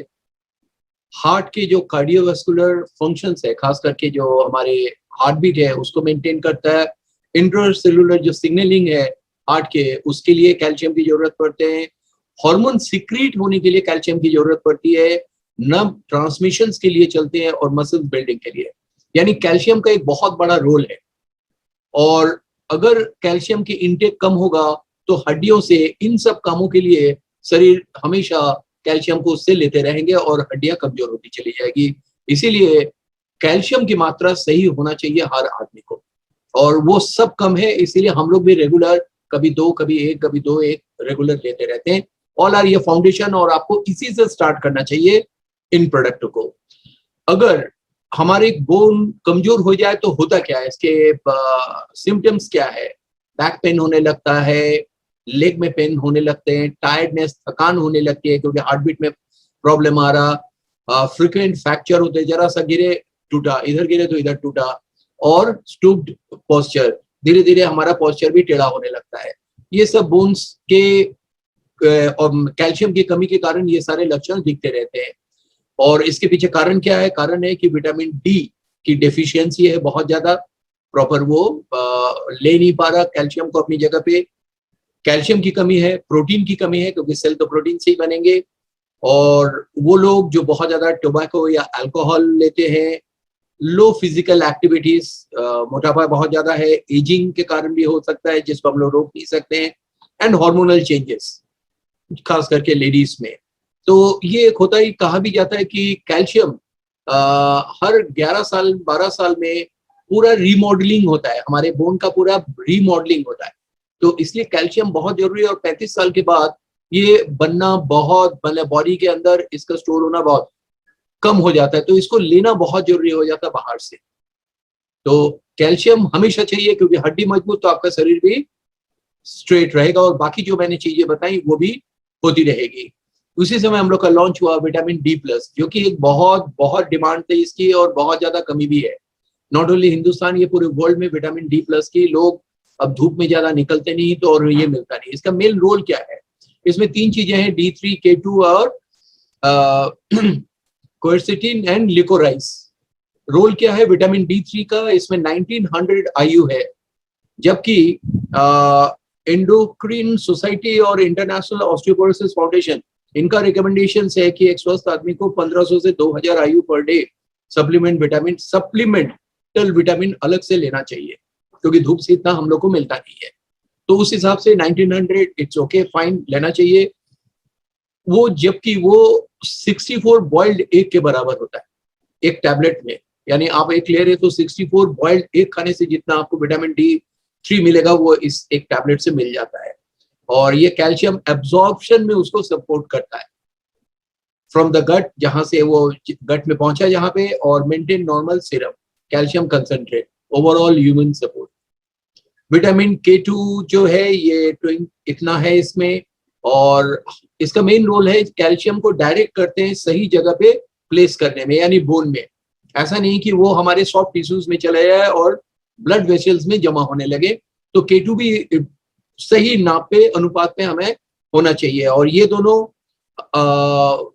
हार्ट के जो कार्डियोवास्कुलर फंक्शंस है, खास करके जो हमारे हार्ट बीट है उसको मेंटेन करता है। इंट्रासेलुलर जो सिग्नलिंग है हार्ट के, उसके लिए कैल्शियम की जरूरत पड़ते हैं। हार्मोन सिक्रीट होने के लिए कैल्शियम की जरूरत पड़ती है। नर्व ट्रांसमिशंस के लिए चलते हैं और मसल बिल्डिंग के लिए, यानी कैल्शियम का एक बहुत बड़ा रोल है। और अगर कैल्शियम की इंटेक कम होगा तो हड्डियों से इन सब कामों के लिए शरीर हमेशा कैल्शियम को उससे लेते रहेंगे और हड्डियां कमजोर होती चली जाएगी। इसीलिए कैल्शियम की मात्रा सही होना चाहिए हर आदमी को, और वो सब कम है, इसीलिए हम लोग भी रेगुलर कभी 2, कभी 1, कभी 2, 1 रेगुलर लेते रहते हैं। ऑल आर ये फाउंडेशन, और आपको इसी से स्टार्ट करना चाहिए इन प्रोडक्ट को। अगर हमारे बोन कमजोर हो जाए तो होता क्या है, इसके सिम्टम्स क्या है? बैक पेन होने लगता है, लेग में पेन होने लगते हैं, टायर्डनेस, थकान होने लगती है क्योंकि हार्ट बीट में प्रॉब्लम आ रहा, फ्रीक्वेंट फ्रैक्चर होते हैं, जरा सा गिरे टूटा, इधर गिरे तो इधर टूटा, और स्टूप्ड पोस्चर, धीरे धीरे हमारा पोस्चर भी टेढ़ा होने लगता है। ये सब बोन्स के और कैल्शियम की कमी के कारण ये सारे लक्षण दिखते रहते हैं। और इसके पीछे कारण क्या है? कारण है कि विटामिन डी की डेफिशिएंसी है बहुत ज्यादा, प्रॉपर वो ले नहीं पा रहा कैल्शियम को अपनी जगह पे। कैल्शियम की कमी है, प्रोटीन की कमी है क्योंकि सेल तो प्रोटीन से ही बनेंगे। और वो लोग जो बहुत ज्यादा टोबैको या अल्कोहल लेते हैं, लो फिजिकल एक्टिविटीज, मोटापा बहुत ज्यादा है, एजिंग के कारण भी हो सकता है जिसको हम लोग रोक नहीं सकते हैं, एंड हार्मोनल चेंजेस खास करके लेडीज में। तो ये एक होता ही, कहा भी जाता है कि कैल्शियम हर 11 साल 12 साल में पूरा रीमॉडलिंग होता है, हमारे बोन का पूरा रीमॉडलिंग होता है। तो इसलिए कैल्शियम बहुत जरूरी है, और 35 साल के बाद ये बनना बहुत, मतलब बॉडी के अंदर इसका स्टोर होना बहुत कम हो जाता है, तो इसको लेना बहुत जरूरी हो जाता है बाहर से। तो कैल्शियम हमेशा चाहिए क्योंकि हड्डी मजबूत तो आपका शरीर भी स्ट्रेट रहेगा, और बाकी जो मैंने चीजें बताई वो भी होती रहेगी। उसी समय हम लोग का लॉन्च हुआ विटामिन डी प्लस, जो कि एक बहुत बहुत डिमांड थी इसकी और बहुत ज्यादा कमी भी है। नॉट ओनली हिंदुस्तान, ये पूरे वर्ल्ड में विटामिन डी प्लस की लोग अब धूप में ज्यादा निकलते नहीं, तो और ये मिलता नहीं। इसका मेन रोल क्या है? इसमें 3 चीजें हैं, D3, K2 और क्वेरसेटिन एंड लिकोराइस। रोल क्या है विटामिन D3 का? इसमें 1900 IU है, जबकि एंडोक्रिन सोसाइटी और इंटरनेशनल ऑस्टियोपोरोसिस फाउंडेशन, इनका रिकमेंडेशन है कि एक स्वस्थ आदमी को 1500 से 2000 IU per day supplemental vitamin अलग से लेना चाहिए, क्योंकि धूप से इतना हम लोग को मिलता नहीं है। तो उस हिसाब से 1900 इट्स ओके, फाइन, लेना चाहिए वो, जबकि वो 64 बॉइल्ड एग के बराबर होता है एक टैबलेट में। यानी आप एक ले रहे तो 64 बॉइल्ड एग खाने से जितना आपको विटामिन D3 मिलेगा वो इस एक टैबलेट से मिल जाता है। और ये कैल्शियम एब्जॉर्प्शन में उसको सपोर्ट करता है फ्रॉम द गट, जहां से वो गट में पहुंचा जहां पे, और maintain normal serum calcium concentrate, overall human support. Vitamin K2 जो है ये इतना है इसमें, और इसका मेन रोल है कैल्शियम को डायरेक्ट करते हैं सही जगह पे प्लेस करने में, यानी बोन में। ऐसा नहीं कि वो हमारे सॉफ्ट टिश्यूज में चले जाए और ब्लड वेसल्स में जमा होने लगे। तो K2 भी सही नाप पे, अनुपात में हमें होना चाहिए। और ये दोनों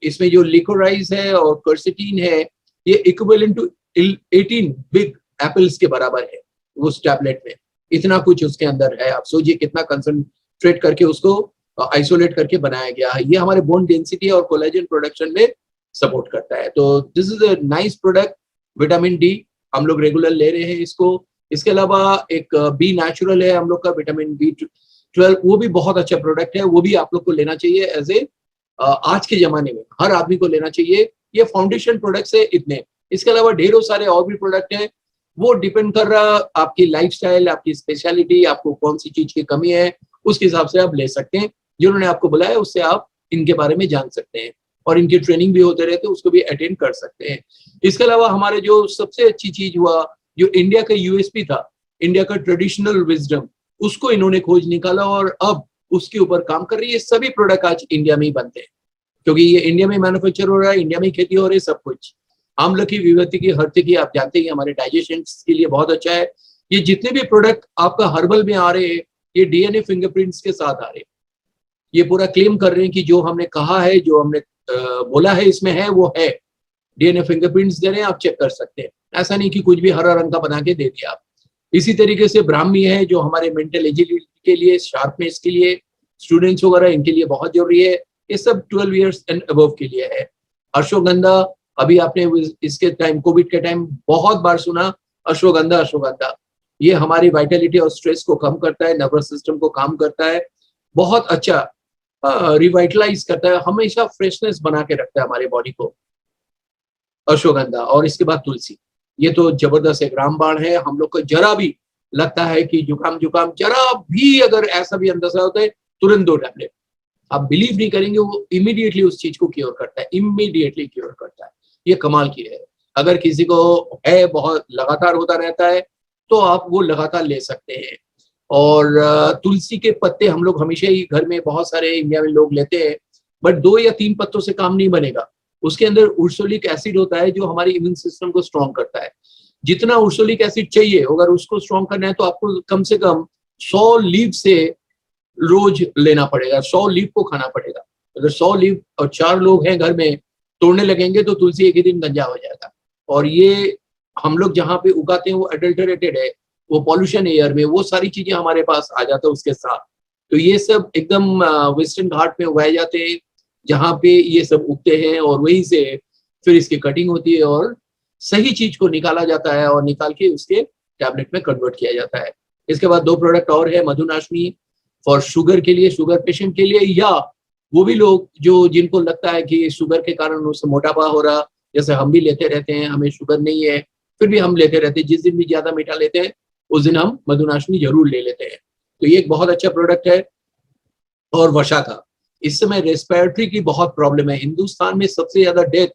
इसमें जो लिकोराइज है और क्वेरसेटिन है, ये इक्विवेलेंट टू 18 बिग एप्पल्स के बराबर है उस टैबलेट में। इतना कुछ उसके अंदर है, आप सोचिए कितना कंसंट्रेट करके उसको आइसोलेट करके बनाया गया है। ये हमारे बोन डेंसिटी और कोलेजन प्रोडक्शन में सपोर्ट करता है। तो this is a nice product vitamin D, हम लोग रेगुलर ले रहे हैं इसको। इसके अलावा एक बी नेचुरल है हम लोग का विटामिन B12, वो भी बहुत अच्छा प्रोडक्ट है, वो भी आप लोग को लेना चाहिए एज ए, आज के जमाने में हर आदमी को लेना चाहिए। ये फाउंडेशन प्रोडक्ट्स है इतने। इसके अलावा ढेरों सारे और भी प्रोडक्ट हैं, वो डिपेंड कर रहा आपकी लाइफस्टाइल, आपकी स्पेशलिटी, आपको कौन सी चीज की कमी है, उसके हिसाब से आप ले सकते हैं। जिन्होंने आपको बुलाया उससे आप इनके बारे में जान सकते हैं, और इनकी ट्रेनिंग भी होते रहते हैं, उसको भी अटेंड कर सकते हैं। इसके अलावा हमारे जो सबसे अच्छी चीज हुआ, जो इंडिया का USP था, इंडिया का ट्रेडिशनल विजडम, उसको इन्होंने खोज निकाला और अब उसके ऊपर काम कर रही है। सभी प्रोडक्ट आज इंडिया में ही बनते हैं, क्योंकि ये इंडिया में मैन्युफैक्चर हो रहा है, इंडिया में खेती हो रही है, सब कुछ। आमलकी, विभूति की, हर्ती की, आप जानते हैं हमारे डाइजेशन के लिए बहुत अच्छा है। ये जितने भी प्रोडक्ट आपका हर्बल में आ रहे हैं, ये DNA फिंगरप्रिंट्स के साथ आ रहे हैं। ये पूरा क्लेम कर रहे हैं कि जो हमने कहा है, जो हमने बोला है इसमें है, वो है। DNA फिंगरप्रिंट्स दे रहे हैं, आप चेक कर सकते हैं। ऐसा नहीं कि कुछ भी हरा रंग का बना के दे दिया आप। इसी तरीके से ब्राह्मी है, जो हमारे मेंटल एजिलिटी के लिए, शार्पनेस के लिए, स्टूडेंट्स वगैरह इनके लिए बहुत जरूरी है। ये सब 12 ईयर्स एंड अबव के लिए है। अश्वगंधा, अभी आपने इसके टाइम, कोविड के टाइम बहुत बार सुना अश्वगंधा अश्वगंधा। ये हमारी वाइटलिटी और स्ट्रेस को कम करता है, नर्वस सिस्टम को काम करता है, बहुत अच्छा रिवाइटलाइज करता है, हमेशा फ्रेशनेस बना के रखता है हमारे बॉडी को, अश्वगंधा। और इसके बाद तुलसी, ये तो जबरदस्त एक रामबाण है। हम लोग को जरा भी लगता है कि जुकाम जुकाम जरा भी अगर ऐसा भी अंदाजा होता है, तुरंत 2 टैबलेट। आप बिलीव नहीं करेंगे, वो इमीडिएटली उस चीज को क्योर करता है, इमीडिएटली क्योर करता है। ये कमाल की है। अगर किसी को है बहुत लगातार होता रहता है तो आप वो लगातार ले सकते हैं। और तुलसी के पत्ते हम लोग हमेशा ही घर में बहुत सारे इंडिया में लोग लेते हैं, बट 2 या 3 पत्तों से काम नहीं बनेगा। उसके अंदर उर्सोलिक एसिड होता है जो हमारे इम्यून सिस्टम को स्ट्रॉन्ग करता है। जितना उर्सोलिक एसिड चाहिए, अगर उसको स्ट्रॉन्ग करना है तो आपको कम से कम 100 लीफ से रोज लेना पड़ेगा, 100 लीफ को खाना पड़ेगा। अगर 100 लीफ और 4 लोग हैं घर में, तोड़ने लगेंगे तो तुलसी एक ही दिन गंजा हो जाएगा। और ये हम लोग जहाँ पे उगाते हैं वो अडल्टरेटेड है, वो पॉल्यूशन एयर में, वो सारी चीजें हमारे पास आ जाता है उसके साथ। तो ये सब एकदम वेस्टर्न घाट में उगाए जाते हैं जहाँ पे ये सब उगते हैं, और वहीं से फिर इसकी कटिंग होती है और सही चीज को निकाला जाता है और निकाल के उसके टैबलेट में कन्वर्ट किया जाता है। इसके बाद 2 प्रोडक्ट और है, मधुनाशनी फॉर शुगर के लिए, शुगर पेशेंट के लिए, या वो भी लोग जो जिनको लगता है कि शुगर के कारण उससे मोटापा हो रहा, जैसे हम भी लेते रहते हैं, हमें शुगर नहीं है फिर भी हम लेते रहते हैं, जिस दिन भी ज्यादा मीठा लेते हैं उस दिन हम मधुनाशनी जरूर ले लेते हैं। तो ये एक बहुत अच्छा प्रोडक्ट है। और वशा का, इस समय रेस्पिरेटरी की बहुत प्रॉब्लम है। हिंदुस्तान में सबसे ज्यादा डेथ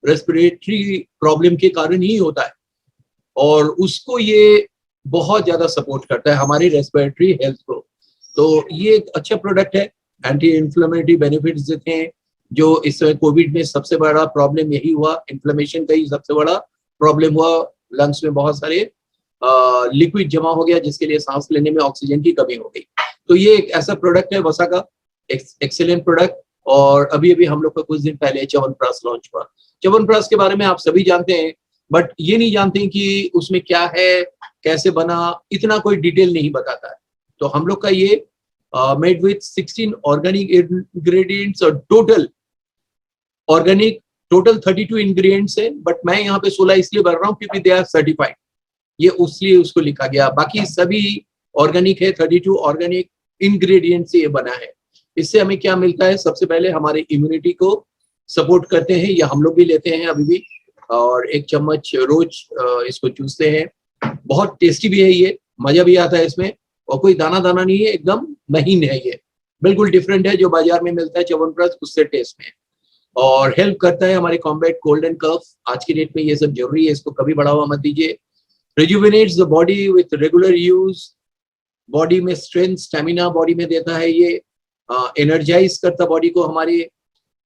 रेस्पिरेटरी प्रॉब्लम के कारण ही होता है, और उसको ये बहुत ज्यादा सपोर्ट करता है हमारी रेस्पिरेटरी हेल्थ को। तो ये एक अच्छा प्रोडक्ट है, एंटी इन्फ्लेमेटरी बेनिफिट्स देते हैं। जो इस समय कोविड में सबसे बड़ा प्रॉब्लम यही हुआ, इन्फ्लेमेशन का ही सबसे बड़ा प्रॉब्लम हुआ। लंग्स में बहुत सारे लिक्विड जमा हो गया जिसके लिए सांस लेने में ऑक्सीजन की कमी हो गई। तो ये एक ऐसा प्रोडक्ट है वसा का, एक्सेलेंट प्रोडक्ट। और अभी अभी हम लोग का कुछ दिन पहले च्यवनप्राश लॉन्च हुआ। च्यवनप्राश के बारे में आप सभी जानते हैं, बट ये नहीं जानते कि उसमें क्या है, कैसे बना, इतना कोई डिटेल नहीं बताता है। तो हम लोग का ये मेड विथ 16 ऑर्गेनिक इंग्रेडिएंट्स और टोटल 32 इंग्रेडिएंट्स है, बट मैं यहाँ पे 16 इसलिए भर रहा हूँ क्योंकि दे आर सर्टिफाइड, ये उसलिए उसको लिखा गया। बाकी सभी ऑर्गेनिक है, 32 ऑर्गेनिक इंग्रेडिएंट से ये बना है। इससे हमें क्या मिलता है, सबसे पहले हमारे इम्यूनिटी को सपोर्ट करते हैं, या हम लोग भी लेते हैं अभी भी, और 1 चम्मच रोज इसको चूसते हैं। बहुत टेस्टी भी है ये, मजा भी आता है इसमें, और कोई दाना दाना नहीं है, एकदम महीन है ये, बिल्कुल डिफरेंट है जो बाजार में मिलता है च्यवनप्राश उससे टेस्ट में। और हेल्प करता है हमारे कॉम्बैट कोल्ड एंड कफ। आज की डेट में ये सब जरूरी है, इसको कभी बढ़ावा मत दीजिए। Rejuvenates the body with regular use, body में स्ट्रेंथ स्टेमिना बॉडी में देता है ये, एनर्जाइज करता बॉडी को, हमारे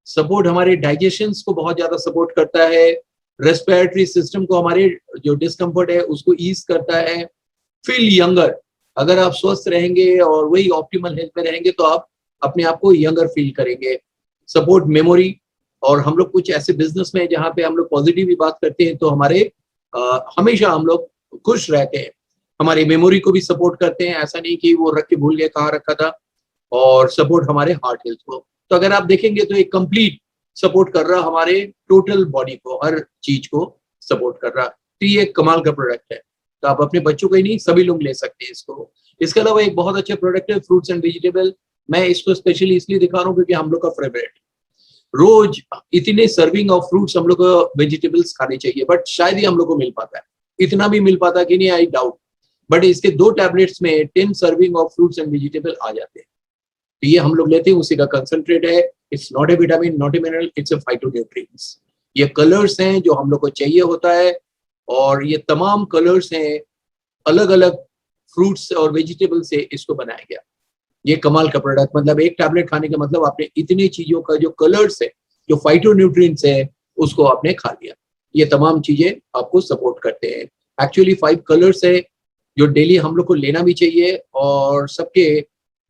सपोर्ट, हमारे डाइजेशन को बहुत ज्यादा सपोर्ट करता है, रेस्पिरेटरी सिस्टम को, हमारे जो डिस्कम्फर्ट है उसको ईज करता है। फील यंगर, अगर आप स्वस्थ रहेंगे और वही ऑप्टिमल हेल्थ में रहेंगे तो आप अपने आप को यंगर फील करेंगे। सपोर्ट मेमोरी, और हम लोग कुछ ऐसे बिजनेस में जहाँ पे हम लोग पॉजिटिव भी बात करते हैं तो हमारे हमेशा हम लोग खुश रहते हैं। हमारी मेमोरी को भी सपोर्ट करते हैं, ऐसा नहीं कि वो रख के भूल गए कहाँ रखा था। और सपोर्ट हमारे हार्ट हेल्थ को, तो अगर आप देखेंगे तो एक कंप्लीट सपोर्ट कर रहा हमारे टोटल बॉडी को, हर चीज को सपोर्ट कर रहा। तो ये एक कमाल का प्रोडक्ट है, तो आप अपने बच्चों को ही नहीं सभी लोग ले सकते हैं इसको। इसके अलावा एक बहुत अच्छा प्रोडक्ट है फ्रूट्स एंड वेजिटेबल। मैं इसको स्पेशली इसलिए दिखा रहा हूँ क्योंकि हम लोग का फेवरेट, रोज इतने सर्विंग ऑफ फ्रूट्स हम लोग को वेजिटेबल्स खाने चाहिए, बट शायद ही हम लोग को मिल पाता है, इतना भी मिल पाता कि नहीं आई डाउट। बट इसके 2 टैबलेट्स में 10 serving of fruits and vegetable आ जाते हैं। तो ये हम लोग लेते हैं, उसी का कंसंट्रेट है। It's not A vitamin, not a mineral, it's a phytonutrients. ये कलर्स हैं जो हम लोग को चाहिए होता है, और ये तमाम कलर्स हैं अलग अलग फ्रूट्स और वेजिटेबल से इसको बनाया गया। ये कमाल का प्रोडक्ट, मतलब एक टैबलेट खाने का मतलब आपने इतनी चीजों का जो कलर्स है, जो फाइटोन्यूट्रिएंट्स है, उसको आपने खा लिया। ये तमाम चीजें आपको सपोर्ट करते हैं। एक्चुअली 5 कलर्स है जो डेली हम लोग को लेना भी चाहिए, और सबके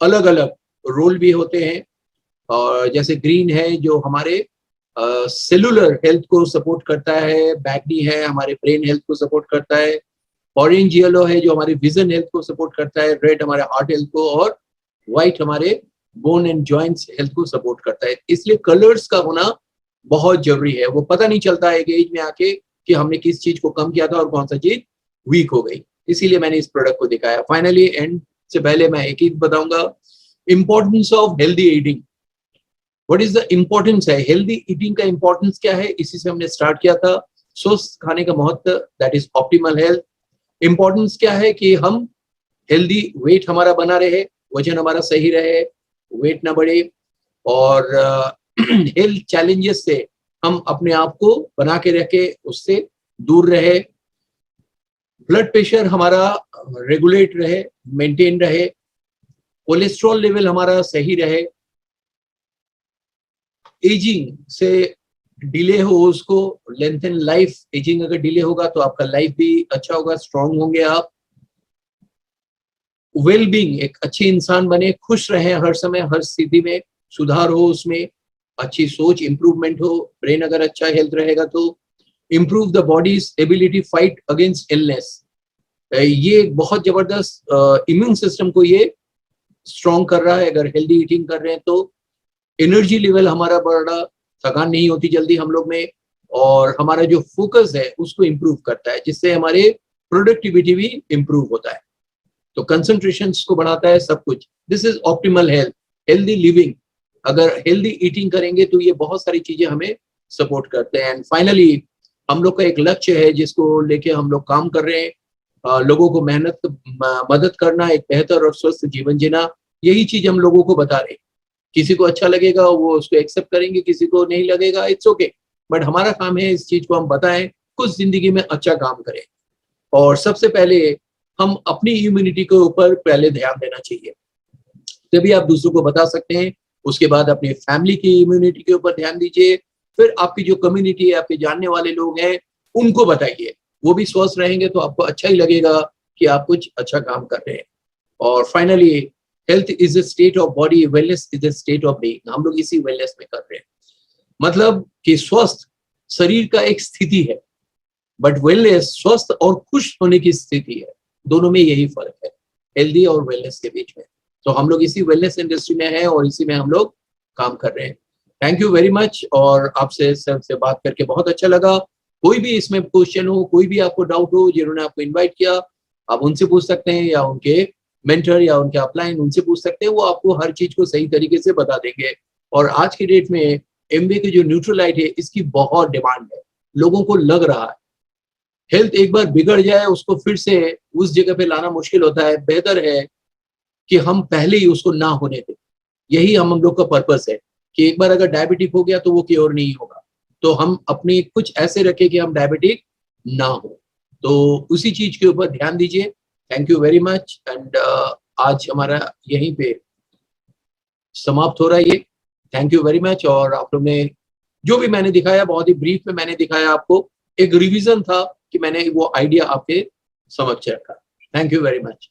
अलग अलग रोल भी होते हैं। और जैसे ग्रीन है जो हमारे सेलुलर हेल्थ को सपोर्ट करता है, बैगनी है हमारे ब्रेन हेल्थ को सपोर्ट करता है, ऑरेंज येलो है जो हमारे विजन हेल्थ को सपोर्ट करता है, रेड हमारे हार्ट हेल्थ को, और व्हाइट हमारे बोन एंड जॉइंट्स हेल्थ को सपोर्ट करता है। इसलिए कलर्स का होना बहुत जरूरी है। वो पता नहीं चलता है एक एज में आके कि हमने किस चीज को कम किया था और कौन सा चीज वीक हो गई, इसीलिए मैंने इस प्रोडक्ट को दिखाया। फाइनली एंड से पहले मैं एक ही बताऊंगा, importance of healthy eating. What is the importance है हेल्दी ईटिंग का, इंपॉर्टेंस क्या है, इसी से हमने स्टार्ट किया था। स्वस्थ खाने का महत्व, that is optimal health. Importance क्या है कि हम हेल्दी वेट हमारा बना रहे, वजन हमारा सही रहे, वेट ना बढ़े, और हेल्थ चैलेंजेस से हम अपने आप को बना के रखे, उससे दूर रहे, ब्लड प्रेशर हमारा रेगुलेट रहे, मेंटेन रहे, कोलेस्ट्रॉल लेवल हमारा सही रहे, एजिंग से डिले हो उसको, लेंथन लाइफ, एजिंग अगर डिले होगा तो आपका लाइफ भी अच्छा होगा, स्ट्रांग होंगे आप, वेलबींग, एक अच्छे इंसान बने, खुश रहे हर समय, हर स्थिति में सुधार हो, उसमें अच्छी सोच, इंप्रूवमेंट हो, ब्रेन अगर अच्छा हेल्थ रहेगा तो improve the bodies ability fight against illness, ये बहुत जबरदस्त इम्यून सिस्टम को ये स्ट्रॉन्ग कर रहा है। अगर हेल्दी ईटिंग कर रहे हैं तो एनर्जी लेवल हमारा बढ़ रहा, थकान नहीं होती जल्दी हम लोग में, और हमारा जो फोकस है उसको इम्प्रूव करता है, जिससे हमारे प्रोडक्टिविटी भी इम्प्रूव होता है, तो कंसंट्रेशन को बढ़ाता है, सब कुछ। This is optimal health, healthy living. अगर हेल्दी ईटिंग करेंगे तो ये बहुत सारी चीजें हमें सपोर्ट करते हैं। एंड फाइनली हम लोग का एक लक्ष्य है जिसको लेके हम लोग काम कर रहे हैं, लोगों को मदद करना, एक बेहतर और स्वस्थ जीवन जीना, यही चीज हम लोगों को बता रहे हैं। किसी को अच्छा लगेगा वो उसको एक्सेप्ट करेंगे, किसी को नहीं लगेगा, इट्स ओके, बट हमारा काम है इस चीज को हम बताएं, कुछ जिंदगी में अच्छा काम करें। और सबसे पहले हम अपनी इम्यूनिटी के ऊपर पहले ध्यान देना चाहिए, तभी आप दूसरों को बता सकते हैं। उसके बाद अपनी फैमिली की इम्यूनिटी के ऊपर ध्यान दीजिए, फिर आपकी जो कम्युनिटी है, आपके जानने वाले लोग हैं, उनको बताइए, वो भी स्वस्थ रहेंगे तो आपको अच्छा ही लगेगा कि आप कुछ अच्छा काम कर रहे हैं। और finally health is a state of body, wellness is a state of being, हम लोग इसी वेलनेस में कर रहे हैं, मतलब कि स्वस्थ शरीर का एक स्थिति है, बट वेलनेस स्वस्थ और खुश होने की स्थिति है, दोनों में यही फर्क है, हेल्दी और वेलनेस के बीच में। तो हम लोग इसी वेलनेस इंडस्ट्री में हैं और इसी में हम लोग काम कर रहे हैं। थैंक यू वेरी मच, और आपसे सबसे बात करके बहुत अच्छा लगा। कोई भी इसमें क्वेश्चन हो, कोई भी आपको डाउट हो, जिन्होंने आपको इनवाइट किया आप उनसे पूछ सकते हैं, या उनके मेंटर या उनके अपलाइन उनसे पूछ सकते हैं, वो आपको हर चीज को सही तरीके से बता देंगे। और आज की डेट में एमवे की जो न्यूट्रलाइट है इसकी बहुत डिमांड है, लोगों को लग रहा है हेल्थ एक बार बिगड़ जाए उसको फिर से उस जगह पे लाना मुश्किल होता है, बेहतर है कि हम पहले ही उसको ना होने दें। यही हम लोग का पर्पस है कि एक बार अगर डायबिटिक हो गया तो वो क्योर नहीं होगा, तो हम अपनी कुछ ऐसे रखें कि हम डायबिटिक ना हो, तो उसी चीज के ऊपर ध्यान दीजिए। Thank you very much, and आज हमारा यहीं पे समाप्त हो रहा है ये। Thank you very much. और आप लोग ने जो भी मैंने दिखाया बहुत ही ब्रीफ में मैंने दिखाया, आपको एक रिवीजन था कि मैंने वो आइडिया आपके समक्ष रखा। Thank you very much.